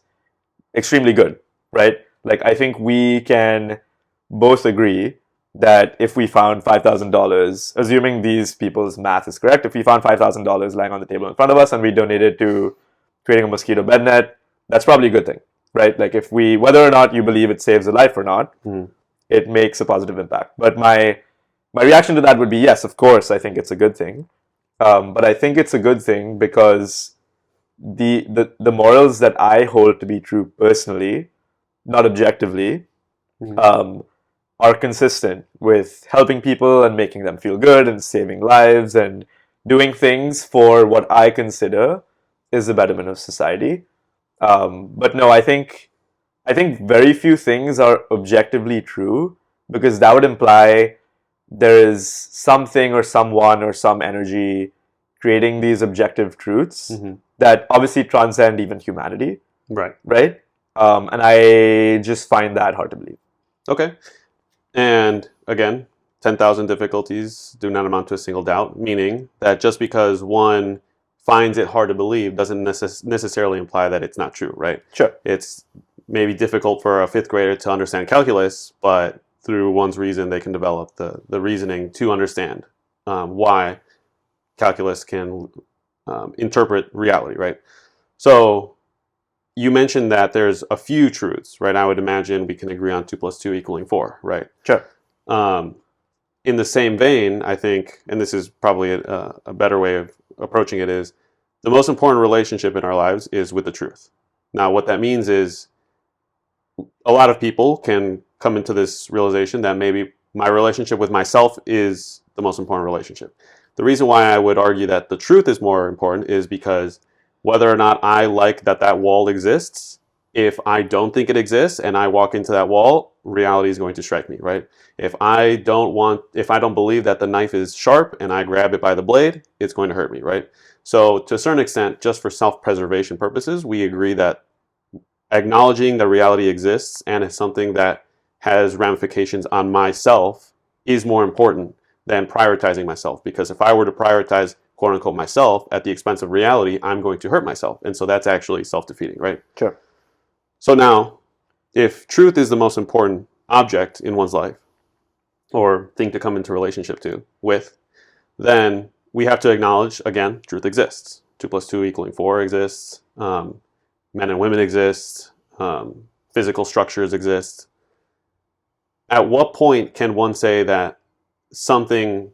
extremely good, right? Like, I think we can both agree that if we found $5,000, assuming these people's math is correct, if we found $5,000 lying on the table in front of us and we donated to creating a mosquito bed net, that's probably a good thing, right? Like, if whether or not you believe it saves a life or not, it makes a positive impact. But my reaction to that would be, yes, of course, I think it's a good thing. But I think it's a good thing because the morals that I hold to be true personally, not objectively, are consistent with helping people and making them feel good and saving lives and doing things for what I consider is the betterment of society. But no, I think very few things are objectively true, because that would imply there is something or someone or some energy creating these objective truths that obviously transcend even humanity. Right. Right? And I just find that hard to believe. Okay. And again, 10,000 difficulties do not amount to a single doubt, meaning that just because one finds it hard to believe doesn't necessarily imply that it's not true, right? Sure. It's maybe difficult for a fifth grader to understand calculus, but through one's reason, they can develop the reasoning to understand why calculus can interpret reality, right? So you mentioned that there's a few truths, right? I would imagine we can agree on 2 + 2 = 4, right? Sure. in the same vein, I think, and this is probably a better way of approaching it, is the most important relationship in our lives is with the truth. Now, what that means is a lot of people can come into this realization that maybe my relationship with myself is the most important relationship. The reason why I would argue that the truth is more important is because whether or not I like that that wall exists, if I don't think it exists and I walk into that wall, reality is going to strike me, right? If I don't believe that the knife is sharp and I grab it by the blade, it's going to hurt me, right? So to a certain extent, just for self-preservation purposes, we agree that acknowledging that reality exists and is something that has ramifications on myself is more important than prioritizing myself. Because if I were to prioritize quote unquote myself at the expense of reality, I'm going to hurt myself. And so that's actually self-defeating, right? Sure. So now, if truth is the most important object in one's life, or thing to come into relationship with, then we have to acknowledge, again, truth exists. 2 plus 2 equaling 4 exists. Men and women exist. Physical structures exist. At what point can one say that something,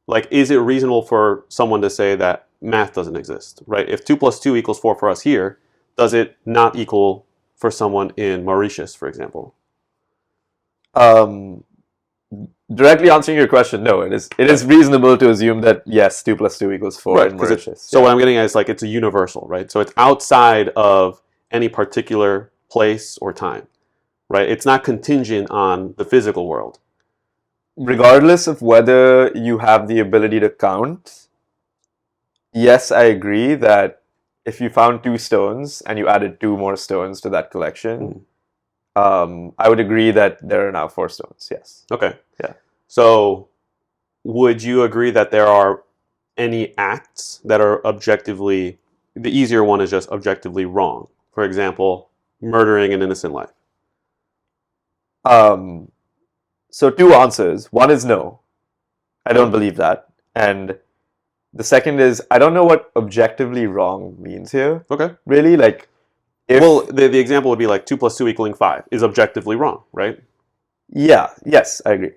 like, is it reasonable for someone to say that math doesn't exist, right? If 2 plus 2 equals 4 for us here, does it not equal for someone in Mauritius, for example? Directly answering your question, no, it is reasonable to assume that yes, 2 plus 2 equals 4 Right, in Mauritius. So what I'm getting at is, like, it's a universal, right? So it's outside of any particular place or time, right? It's not contingent on the physical world. Regardless of whether you have the ability to count, yes, I agree that if you found 2 stones and you added 2 more stones to that collection, I would agree that there are now 4 stones, yes. Okay. Yeah. So would you agree that there are any acts that are objectively, the easier one is just objectively wrong? For example, murdering an innocent life. So 2 answers. One is no. I don't believe that. And the second is, I don't know what objectively wrong means here. Okay. Really? Like, well, the example would be like 2 plus 2 equaling 5 is objectively wrong, right? Yeah. Yes, I agree.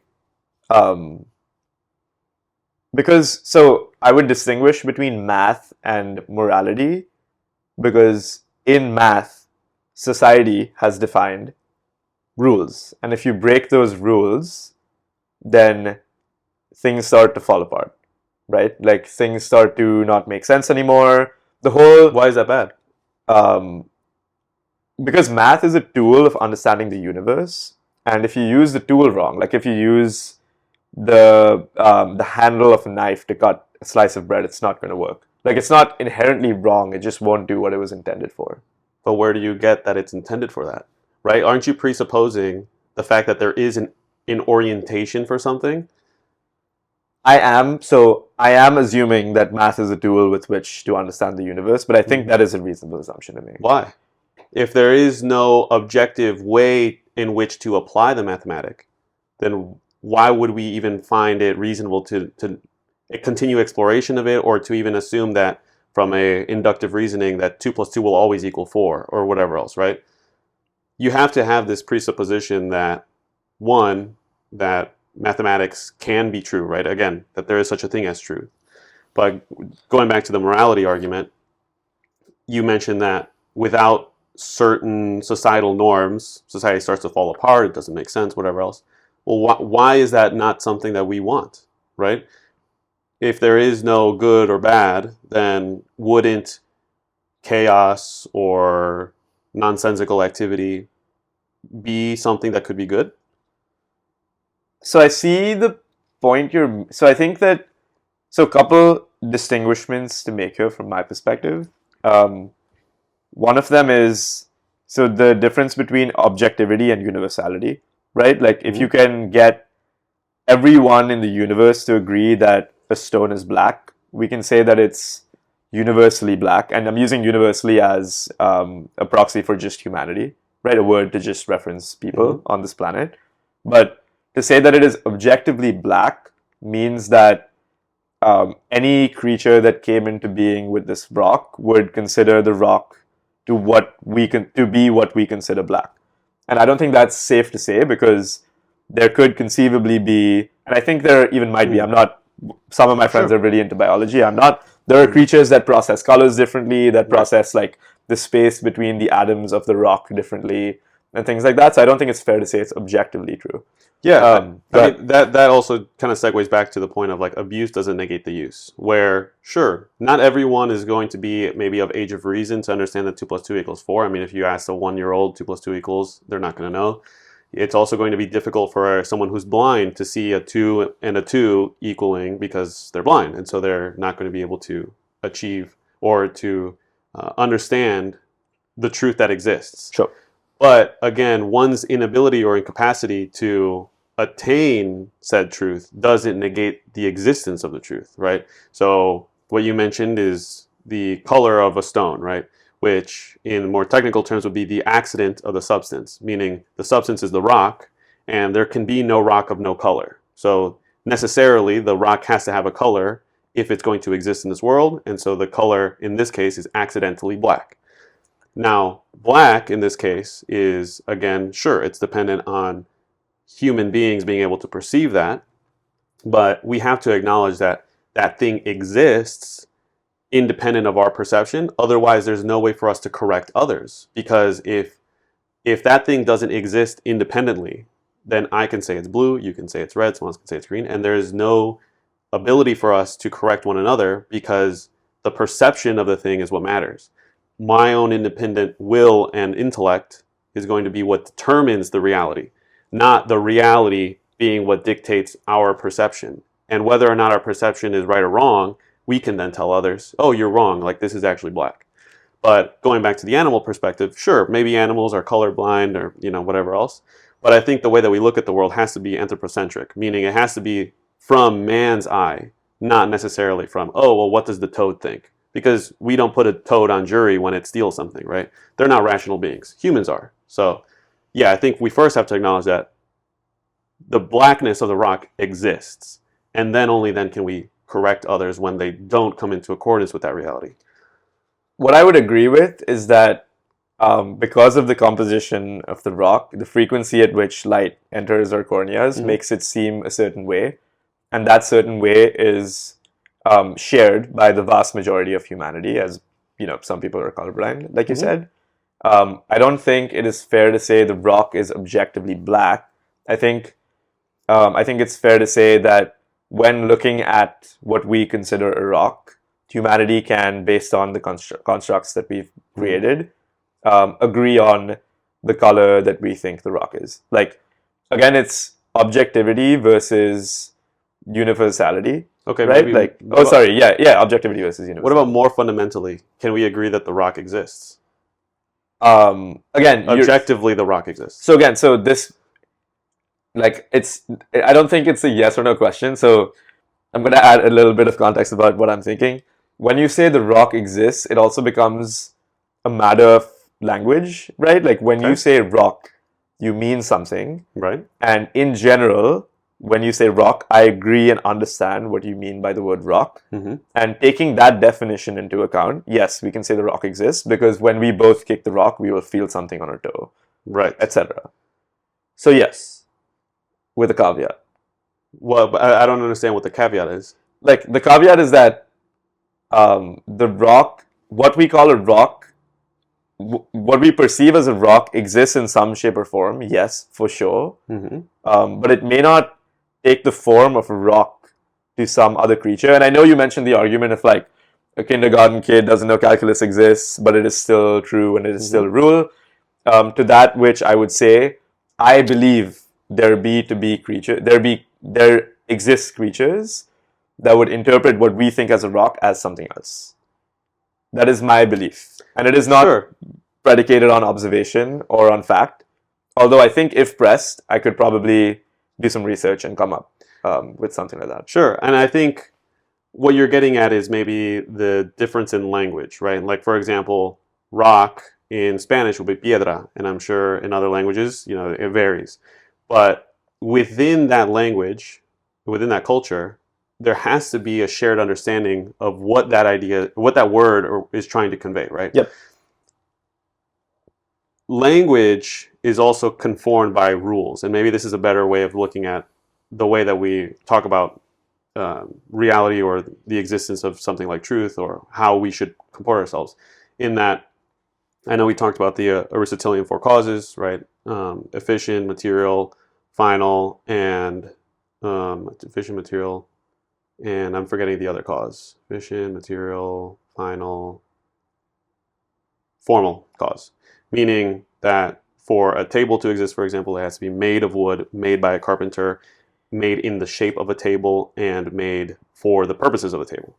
Because, so I would distinguish between math and morality, because in math, society has defined rules. And if you break those rules, then things start to fall apart, right? Like, things start to not make sense anymore. Why is that bad? Because math is a tool of understanding the universe. And if you use the tool wrong, like if you use the handle of a knife to cut a slice of bread, it's not going to work. Like, it's not inherently wrong, it just won't do what it was intended for. But where do you get that it's intended for that, right? Aren't you presupposing the fact that there is an orientation for something? I am assuming that math is a tool with which to understand the universe, but I think that is a reasonable assumption to make. Why? If there is no objective way in which to apply the mathematic, then why would we even find it reasonable to continue exploration of it, or to even assume that from a inductive reasoning that 2 plus 2 will always equal 4 or whatever else, right? You have to have this presupposition that, one, that mathematics can be true, right? Again, that there is such a thing as truth. But going back to the morality argument, you mentioned that without certain societal norms, society starts to fall apart, it doesn't make sense, whatever else. Well, why is that not something that we want, right? If there is no good or bad, then wouldn't chaos or nonsensical activity be something that could be good? So I see the point so I think that, so a couple distinguishments to make here from my perspective. One of them is, so the difference between objectivity and universality, right? Like, if you can get everyone in the universe to agree that a stone is black, we can say that it's universally black. And I'm using universally as a proxy for just humanity, right? A word to just reference people on this planet. But to say that it is objectively black means that any creature that came into being with this rock would consider the rock to be what we consider black. And I don't think that's safe to say, because there could conceivably be, and I think there even might be, some of my friends are really into biology, there are creatures that process colors differently, that process like the space between the atoms of the rock differently, and things like that. So I don't think it's fair to say it's objectively true. Yeah, I mean, that also kind of segues back to the point of like abuse doesn't negate the use. Where sure, not everyone is going to be maybe of age of reason to understand that 2 + 2 = 4. I mean, if you ask a 1-year-old 2 + 2 equals, they're not going to know. It's also going to be difficult for someone who's blind to see a 2 and a 2 equaling because they're blind, and so they're not going to be able to achieve or to understand the truth that exists. Sure. But again, one's inability or incapacity to attain said truth doesn't negate the existence of the truth, right? So what you mentioned is the color of a stone, right? Which in more technical terms would be the accident of the substance, meaning the substance is the rock, and there can be no rock of no color. So necessarily the rock has to have a color if it's going to exist in this world, and so the color in this case is accidentally black. Now, black in this case is, again, sure, it's dependent on human beings being able to perceive that, but we have to acknowledge that that thing exists independent of our perception. Otherwise, there's no way for us to correct others, because if that thing doesn't exist independently, then I can say it's blue, you can say it's red, someone else can say it's green, and there's no ability for us to correct one another because the perception of the thing is what matters. My own independent will and intellect is going to be what determines the reality, not the reality being what dictates our perception. And whether or not our perception is right or wrong, we can then tell others, oh, you're wrong, like this is actually black. But going back to the animal perspective, sure, maybe animals are colorblind or, whatever else. But I think the way that we look at the world has to be anthropocentric, meaning it has to be from man's eye, not necessarily from, oh, well, what does the toad think? Because we don't put a toad on jury when it steals something, right? They're not rational beings. Humans are. So, yeah, I think we first have to acknowledge that the blackness of the rock exists. And then only then can we correct others when they don't come into accordance with that reality. What I would agree with is that because of the composition of the rock, the frequency at which light enters our corneas makes it seem a certain way. And that certain way is shared by the vast majority of humanity, as some people are colorblind, like you said. I don't think it is fair to say the rock is objectively black. I think it's fair to say that when looking at what we consider a rock, humanity can, based on the constructs that we've created, agree on the color that we think the rock is. Like, again, it's objectivity versus universality. Okay, right? Objectivity versus universality. What about more fundamentally? Can we agree that the rock exists? Again, objectively, the rock exists. So again, I don't think it's a yes or no question. So I'm going to add a little bit of context about what I'm thinking. When you say the rock exists, it also becomes a matter of language, right? Like when you say rock, you mean something. Right. And in general, when you say rock, I agree and understand what you mean by the word rock. And taking that definition into account, yes, we can say the rock exists because when we both kick the rock, we will feel something on our toe. Right. Etc. So yes, with a caveat. Well, but I don't understand what the caveat is. Like, the caveat is that the rock, what we call a rock, what we perceive as a rock exists in some shape or form, yes, for sure. But it may not take the form of a rock to some other creature. And I know you mentioned the argument of like a kindergarten kid doesn't know calculus exists, but it is still true and it is still a rule. To that which I would say, I believe there exist creatures that would interpret what we think as a rock as something else. That is my belief. And it is not predicated on observation or on fact. Although I think if pressed, I could probably do some research and come up with something like that. Sure. And I think what you're getting at is maybe the difference in language, right? Like, for example, rock in Spanish will be piedra. And I'm sure in other languages, it varies. But within that language, within that culture, there has to be a shared understanding of what that idea, what that word is trying to convey, right? Yep. language is also conformed by rules, and maybe this is a better way of looking at the way that we talk about reality or the existence of something like truth, or how we should comport ourselves. In that, I know we talked about the Aristotelian four causes, right? Efficient, material, final, and efficient, material, and I'm forgetting the other cause. Efficient, material, final, formal cause. Meaning that for a table to exist, for example, it has to be made of wood, made by a carpenter, made in the shape of a table, and made for the purposes of a table.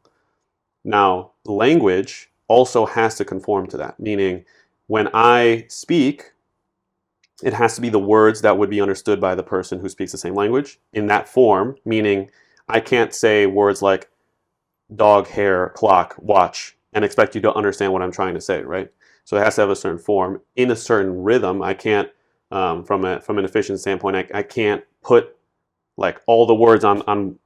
Now, language also has to conform to that, meaning when I speak, it has to be the words that would be understood by the person who speaks the same language in that form, meaning I can't say words like dog, hair, clock, watch, and expect you to understand what I'm trying to say, right? So it has to have a certain form in a certain rhythm. I can't, from an efficient standpoint, I can't put like all the words in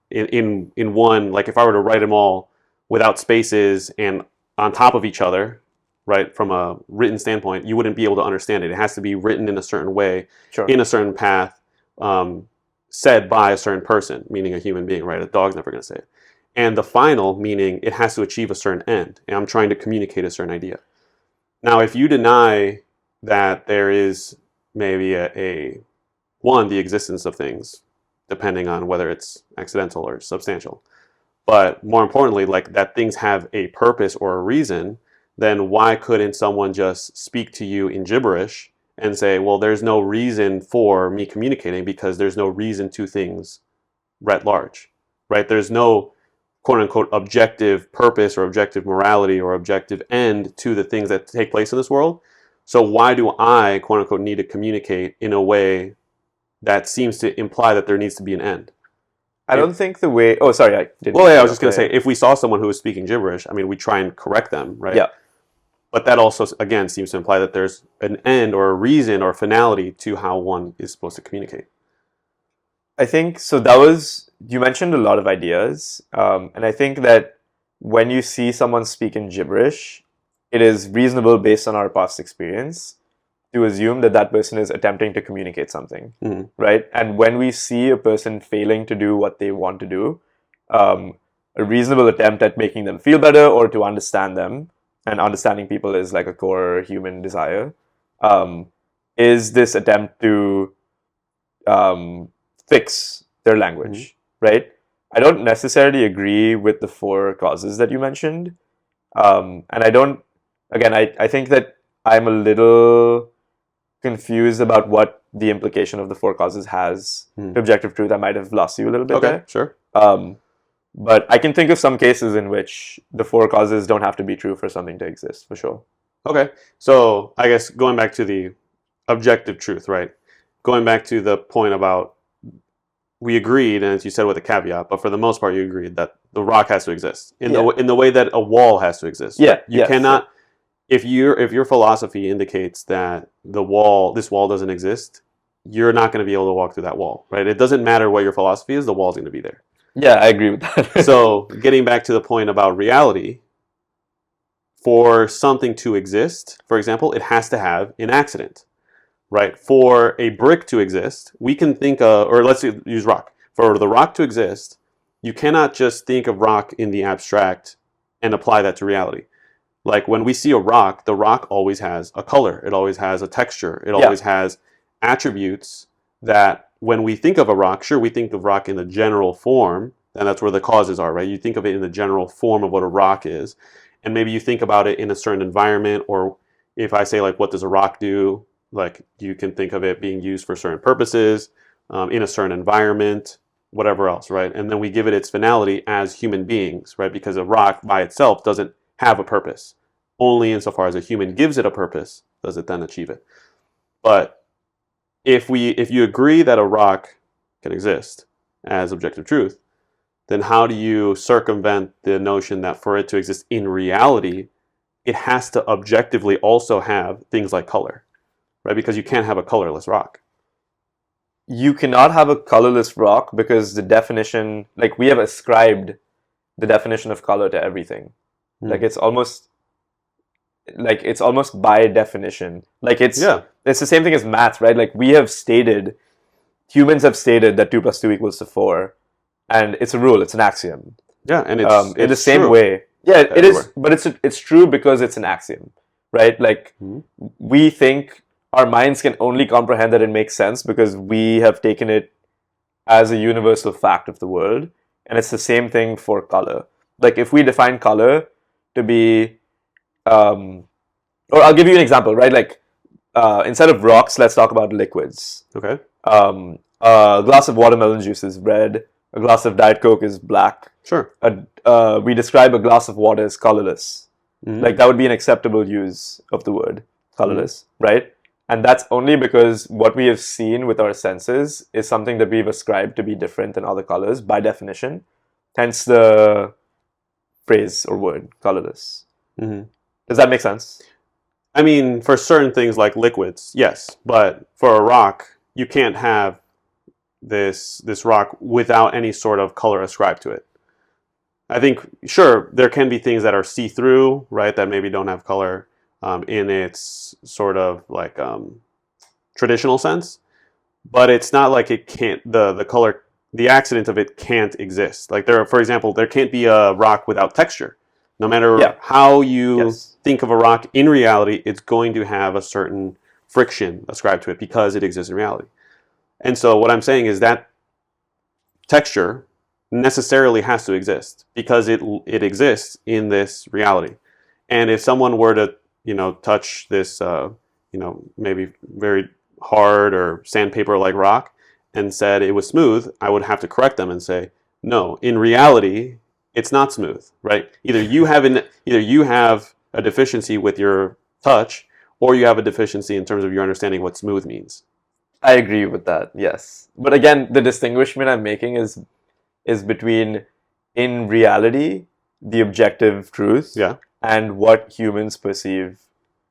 one. Like if I were to write them all without spaces and on top of each other, right? From a written standpoint, you wouldn't be able to understand it. It has to be written in a certain way, Sure. in a certain path, said by a certain person, meaning a human being, right? A dog's never going to say it. And the final, meaning it has to achieve a certain end. And I'm trying to communicate a certain idea. Now, if you deny that there is maybe the existence of things, depending on whether it's accidental or substantial, but more importantly, like that things have a purpose or a reason, then why couldn't someone just speak to you in gibberish and say, well, there's no reason for me communicating because there's no reason to things writ large, right? There's no quote unquote objective purpose or objective morality or objective end to the things that take place in this world. So why do I quote unquote need to communicate in a way that seems to imply that there needs to be an end? I don't think the way... Oh, sorry, I didn't... Well, yeah, I was just going to say, if we saw someone who was speaking gibberish, I mean, we try and correct them, right? Yeah. But that also, again, seems to imply that there's an end or a reason or finality to how one is supposed to communicate. I think, so that was... You mentioned a lot of ideas, and I think that when you see someone speak in gibberish, it is reasonable based on our past experience to assume that that person is attempting to communicate something, right? And when we see a person failing to do what they want to do, a reasonable attempt at making them feel better or to understand them, and understanding people is like a core human desire, is this attempt to fix their language, right? I don't necessarily agree with the four causes that you mentioned. And I don't, again, I think that I'm a little confused about what the implication of the four causes has to objective truth. I might have lost you a little bit there. Sure. But I can think of some cases in which the four causes don't have to be true for something to exist, for sure. Okay. So I guess going back to the objective truth, right? Going back to the point about we agreed, and as you said with a caveat, but for the most part you agreed that the rock has to exist in the way that a wall has to exist. Yeah. You cannot... If your philosophy indicates that this wall doesn't exist, you're not going to be able to walk through that wall, right? It doesn't matter what your philosophy is, the wall's going to be there. Yeah, I agree with that. So getting back to the point about reality, for something to exist, for example, it has to have an accident, right? For a brick to exist, we can think of, or let's use rock. For the rock to exist, you cannot just think of rock in the abstract and apply that to reality. Like when we see a rock, the rock always has a color. It always has a texture. It always has attributes that when we think of a rock, sure, we think of rock in the general form, and that's where the causes are, right? You think of it in the general form of what a rock is, and maybe you think about it in a certain environment, or if I say like, what does a rock do? Like you can think of it being used for certain purposes, in a certain environment, whatever else, right? And then we give it its finality as human beings, right? Because a rock by itself doesn't have a purpose. Only insofar as a human gives it a purpose does it then achieve it. But if you agree that a rock can exist as objective truth, then how do you circumvent the notion that for it to exist in reality, it has to objectively also have things like color, right? Because you can't have a colorless rock. You cannot have a colorless rock because the definition, like we have ascribed the definition of color to everything. Like it's almost, like it's almost by definition. Like it's Yeah. the same thing as math, right? Like humans have stated that 2 plus 2 equals to 4, and it's a rule, it's an axiom. Yeah, and In the it's same true way, yeah, it everywhere. is, but it's true because it's an axiom, right? Like we think our minds can only comprehend that it makes sense because we have taken it as a universal fact of the world, and it's the same thing for color. Like if we define color to be, or I'll give you an example, right? Like instead of rocks, let's talk about liquids. Okay. A glass of watermelon juice is red. A glass of Diet Coke is black. Sure. We describe a glass of water as colorless. Mhm. Like that would be an acceptable use of the word colorless, right? And that's only because what we have seen with our senses is something that we've ascribed to be different than other colors by definition. Hence the phrase or word colorless. Mhm. Does that make sense? I mean, for certain things like liquids, yes, but for a rock, you can't have this rock without any sort of color ascribed to it. I think, sure, there can be things that are see-through, right, that maybe don't have color in its sort of like traditional sense, but it's not like it can't, the color, the accident of it can't exist. Like for example, there can't be a rock without texture. No matter how you think of a rock in reality, it's going to have a certain friction ascribed to it because it exists in reality. And so what I'm saying is that texture necessarily has to exist because it exists in this reality. And if someone were to, touch this, maybe very hard or sandpaper-like rock and said it was smooth, I would have to correct them and say, no, in reality, it's not smooth, right? Either you have a deficiency with your touch, or you have a deficiency in terms of your understanding what smooth means. I agree with that, yes. But again, the distinguishment I'm making is between, in reality, the objective truth, and what humans perceive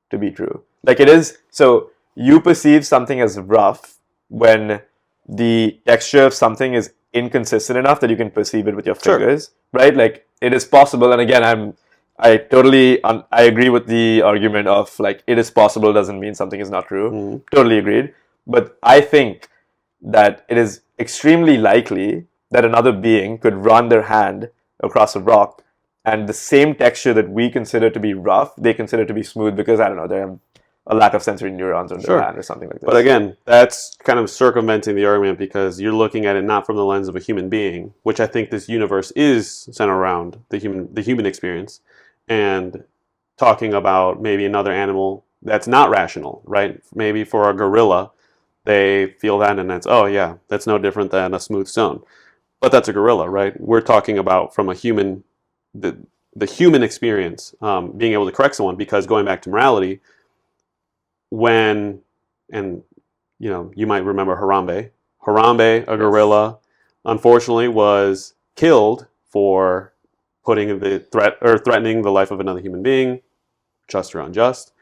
to be true. Like it is, so you perceive something as rough when the texture of something is inconsistent enough that you can perceive it with your fingers, right? Like it is possible, and again, I agree with the argument of like it is possible doesn't mean something is not true. Totally agreed. But I think that it is extremely likely that another being could run their hand across a rock and the same texture that we consider to be rough, they consider to be smooth because, I don't know, they have a lack of sensory neurons on their hand or something like this. But again, that's kind of circumventing the argument because you're looking at it not from the lens of a human being, which I think this universe is centered around the human experience, and talking about maybe another animal that's not rational, right? Maybe for a gorilla, they feel that and that's, oh yeah, that's no different than a smooth stone. But that's a gorilla, right? We're talking about from a human, the human experience, being able to correct someone, because going back to morality, you might remember Harambe. Harambe, a gorilla, unfortunately was killed for putting the threat or threatening the life of another human being, just or unjust.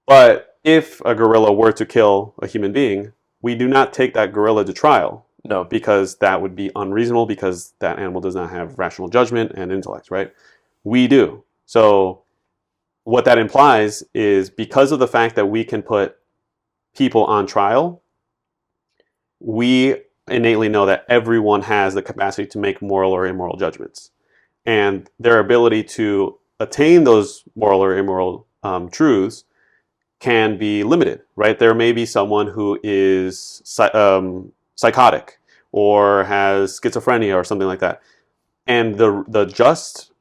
But if a gorilla were to kill a human being, we do not take that gorilla to trial. No. Because that would be unreasonable, because that animal does not have rational judgment and intellect, right? We do. So what that implies is because of the fact that we can put people on trial, we innately know that everyone has the capacity to make moral or immoral judgments. And their ability to attain those moral or immoral truths can be limited, right? There may be someone who is psychotic or has schizophrenia or something like that. And the just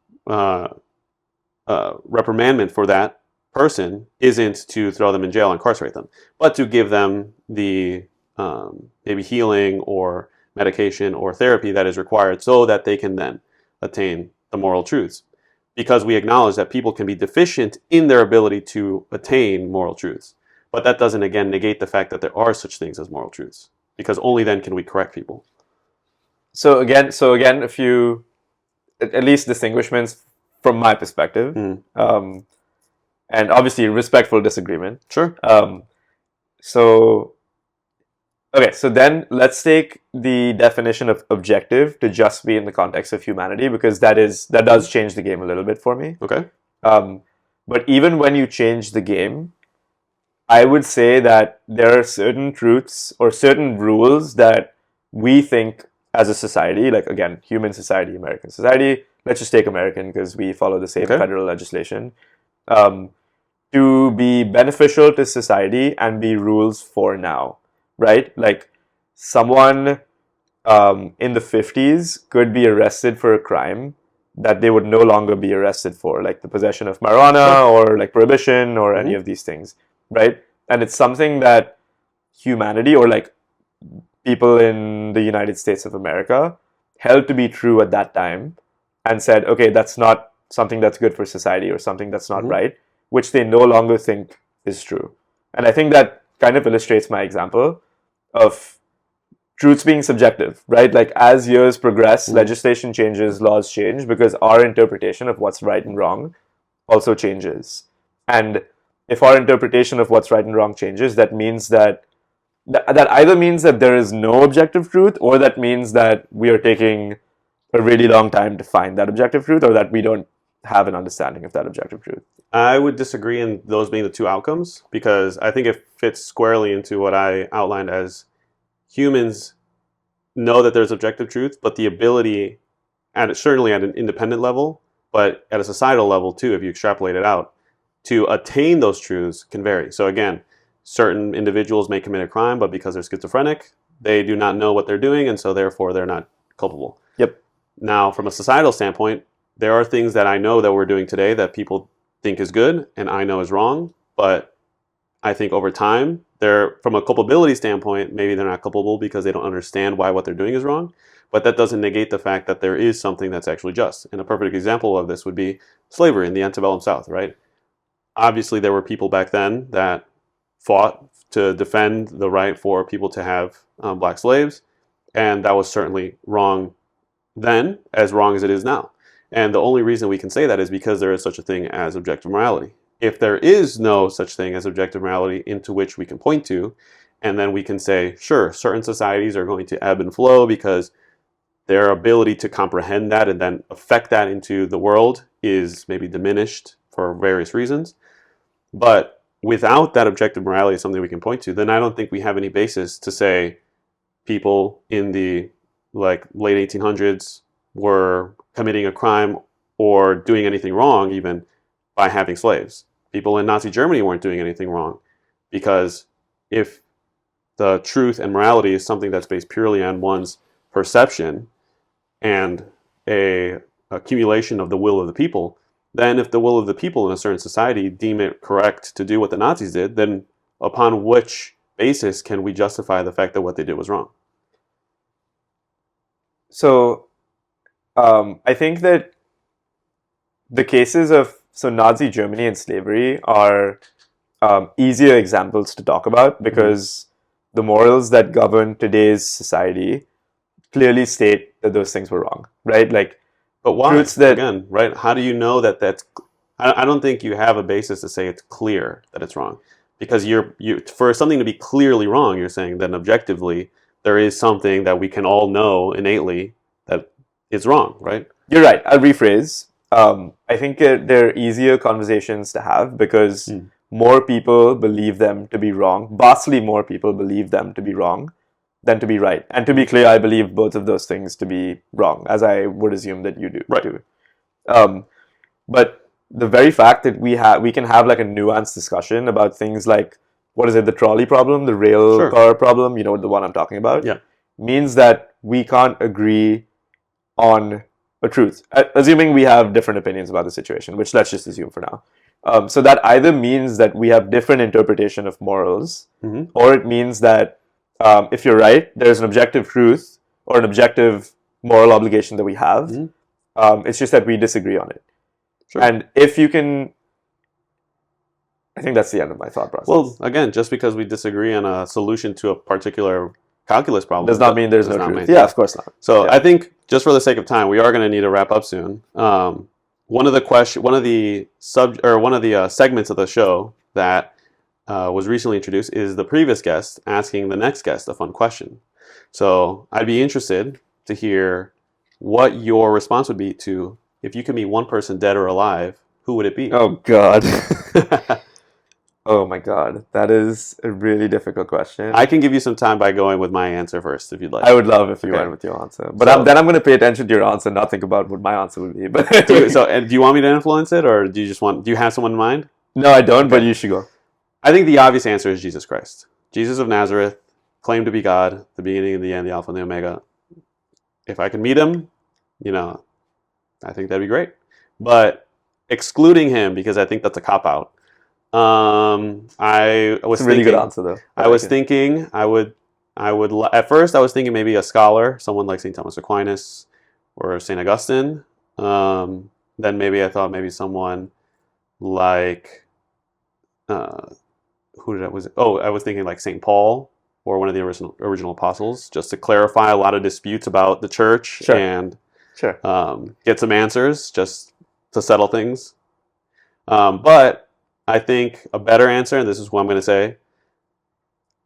reprimandment for that person isn't to throw them in jail and incarcerate them, but to give them the maybe healing or medication or therapy that is required so that they can then attain the moral truths. Because we acknowledge that people can be deficient in their ability to attain moral truths. But that doesn't, again, negate the fact that there are such things as moral truths. Because only then can we correct people. So again, a few, at least distinguishments from my perspective, and obviously respectful disagreement. Sure. So then let's take the definition of objective to just be in the context of humanity, because that does change the game a little bit for me. Okay. But even when you change the game, I would say that there are certain truths or certain rules that we think as a society, like again, human society, American society, let's just take American because we follow the same federal legislation, to be beneficial to society and be rules for now, right? Like someone in the 50s could be arrested for a crime that they would no longer be arrested for, like the possession of marijuana or like prohibition or any of these things, right? And it's something that humanity or like people in the United States of America held to be true at that time and said, okay, that's not something that's good for society or something that's not right, which they no longer think is true. And I think that kind of illustrates my example of truths being subjective, right? Like as years progress, legislation changes, laws change, because our interpretation of what's right and wrong also changes. And if our interpretation of what's right and wrong changes, that means that either means that there is no objective truth, or that means that we are taking a really long time to find that objective truth, or that we don't have an understanding of that objective truth. I would disagree in those being the two outcomes, because I think it fits squarely into what I outlined as humans know that there's objective truth, but the ability, certainly at an independent level, but at a societal level too, if you extrapolate it out, to attain those truths can vary. So again, certain individuals may commit a crime, but because they're schizophrenic, they do not know what they're doing, and so therefore they're not culpable. Yep. Now, from a societal standpoint, there are things that I know that we're doing today that people think is good and I know is wrong, but I think over time, from a culpability standpoint, maybe they're not culpable because they don't understand why what they're doing is wrong, but that doesn't negate the fact that there is something that's actually just. And a perfect example of this would be slavery in the antebellum South, right? Obviously, there were people back then that fought to defend the right for people to have black slaves, and that was certainly wrong then, as wrong as it is now. And the only reason we can say that is because there is such a thing as objective morality. If there is no such thing as objective morality into which we can point to, and then we can say, sure, certain societies are going to ebb and flow because their ability to comprehend that and then affect that into the world is maybe diminished for various reasons. But without that objective morality as something we can point to, then I don't think we have any basis to say people in the late 1800s were committing a crime or doing anything wrong even by having slaves. People in Nazi Germany weren't doing anything wrong, because if the truth and morality is something that's based purely on one's perception and a accumulation of the will of the people, then if the will of the people in a certain society deem it correct to do what the Nazis did, then upon which basis can we justify the fact that what they did was wrong? So I think that the cases of Nazi Germany and slavery are easier examples to talk about, because the morals that govern today's society clearly state that those things were wrong, right? Like, but why? Again, right? How do you know that that's? I don't think you have a basis to say it's clear that it's wrong, because you for something to be clearly wrong, you're saying that objectively there is something that we can all know innately that is wrong, right? You're right. I'll rephrase. I think they're easier conversations to have because more people believe them to be wrong. Vastly more people believe them to be wrong than to be right. And to be clear, I believe both of those things to be wrong, as I would assume that you do too. But the very fact that we can have like a nuanced discussion about things like, what is it, the trolley problem, the rail car problem, you know, the one I'm talking about, means that we can't agree on a truth, assuming we have different opinions about the situation, which let's just assume for now. So that either means that we have different interpretation of morals, or it means that if you're right, there's an objective truth or an objective moral obligation that we have. It's just that we disagree on it. Sure. And if you can, I think that's the end of my thought process. Well, again, just because we disagree on a solution to a particular calculus problem does not mean there's no truth. Yeah, of course not. So I think, just for the sake of time, we are going to need to wrap up soon. One of the segments of the show that was recently introduced is the previous guest asking the next guest a fun question. So I'd be interested to hear what your response would be to, if you could meet one person, dead or alive, who would it be? Oh, God. Oh, my God. That is a really difficult question. I can give you some time by going with my answer first, if you'd like. I would love if you Okay. went with your answer. But then I'm going to pay attention to your answer and not think about what my answer would be. But do you want me to influence it, or do you have someone in mind? No, I don't, Okay. but you should go. I think the obvious answer is Jesus Christ. Jesus of Nazareth, claimed to be God, the beginning and the end, the Alpha and the Omega. If I could meet him, I think that'd be great. But excluding him, because I think that's a cop-out, I was It's a really thinking, good answer, though. I was thinking at first I was thinking maybe a scholar, someone like St. Thomas Aquinas or St. Augustine. Then maybe I thought maybe someone like, I was thinking like St. Paul or one of the original apostles, just to clarify a lot of disputes about the church and get some answers just to settle things. But I think a better answer, and this is what I'm going to say,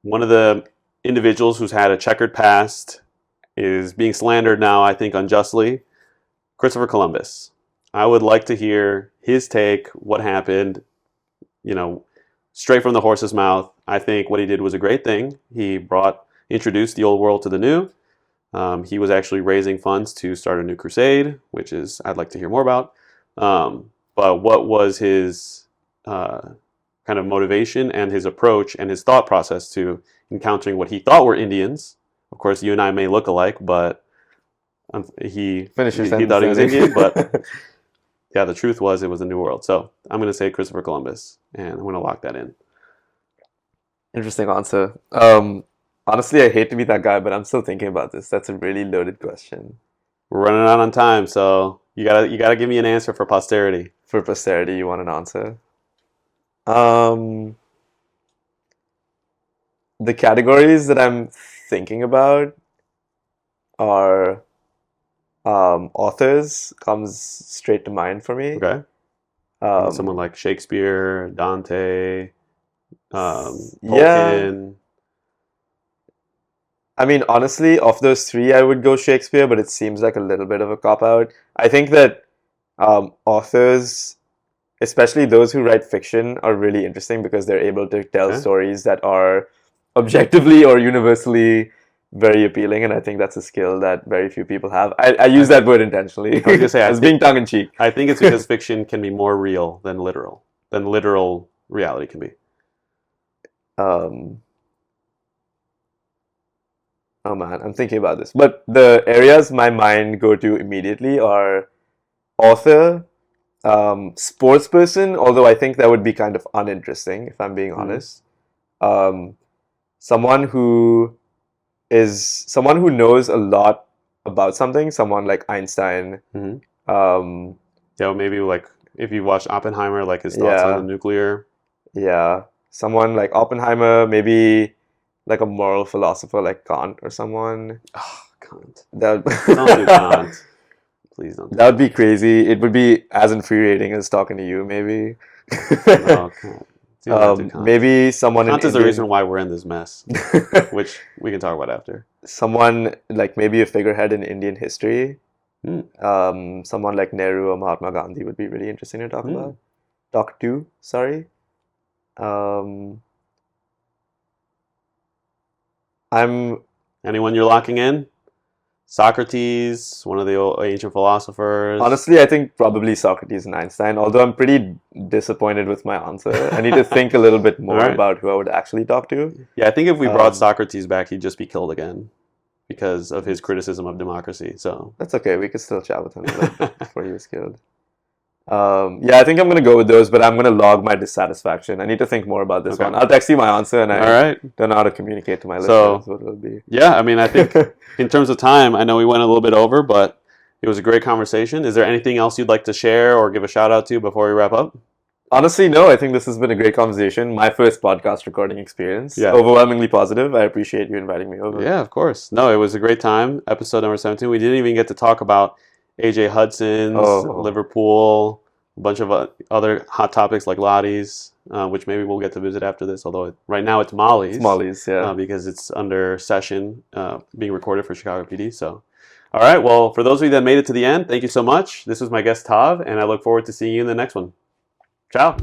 one of the individuals who's had a checkered past is being slandered now, I think unjustly, Christopher Columbus. I would like to hear his take, what happened, straight from the horse's mouth. I think what he did was a great thing. He introduced the old world to the new. He was actually raising funds to start a new crusade, which I'd like to hear more about. But what was his kind of motivation and his approach and his thought process to encountering what he thought were Indians? Of course, you and I may look alike, but he thought he was Indian. But yeah, the truth was it was a new world. So I'm going to say Christopher Columbus, and I'm going to lock that in. Interesting answer. Honestly, I hate to be that guy, but I'm still thinking about this. That's a really loaded question. We're running out on time, so you gotta give me an answer for posterity. For posterity, you want an answer? The categories that I'm thinking about are authors comes straight to mind for me. Okay. Someone like Shakespeare, Dante, Tolkien. Yeah. I mean, honestly, of those three, I would go Shakespeare, but it seems like a little bit of a cop-out. I think that authors, especially those who write fiction, are really interesting because they're able to tell stories that are objectively or universally very appealing, and I think that's a skill that very few people have. I use that word intentionally. I was gonna say, I was being tongue-in-cheek. I think it's because fiction can be more real than literal reality can be. Oh man, I'm thinking about this. But the areas my mind go to immediately are author, sports person, although I think that would be kind of uninteresting if I'm being honest. Someone who knows a lot about something, someone like Einstein. Maybe like if you watch Oppenheimer, like his thoughts on the nuclear. Yeah, someone like Oppenheimer, maybe like a moral philosopher like Kant or someone. Oh, Kant. Don't do Kant. Please don't. That would be crazy. It would be as infuriating as talking to you, maybe. Oh, Kant. Maybe someone Kant is the reason why we're in this mess, which we can talk about after. Someone like maybe a figurehead in Indian history. Someone like Nehru or Mahatma Gandhi would be really interesting to talk about. Talk to, sorry. Anyone you're locking in? Socrates, one of the old ancient philosophers. Honestly, I think probably Socrates and Einstein, although I'm pretty disappointed with my answer. I need to think a little bit more about who I would actually talk to. Yeah, I think if we brought Socrates back, he'd just be killed again because of his criticism of democracy. So that's okay. We could still chat with him a little bit before he was killed. I think I'm going to go with those, but I'm going to log my dissatisfaction. I need to think more about this one. I'll text you my answer, and I don't know how to communicate to my listeners what it'll be. Yeah, I mean, I think in terms of time, I know we went a little bit over, but it was a great conversation. Is there anything else you'd like to share or give a shout out to before we wrap up? Honestly, no. I think this has been a great conversation. My first podcast recording experience. Yeah. Overwhelmingly positive. I appreciate you inviting me over. Yeah, of course. No, it was a great time. Episode number 17. We didn't even get to talk about AJ Hudson's, Liverpool, a bunch of other hot topics like Lottie's, which maybe we'll get to visit after this, although right now it's Molly's. It's Molly's, yeah. Because it's under session being recorded for Chicago PD. So, all right. Well, for those of you that made it to the end, thank you so much. This was my guest, Tav, and I look forward to seeing you in the next one. Ciao.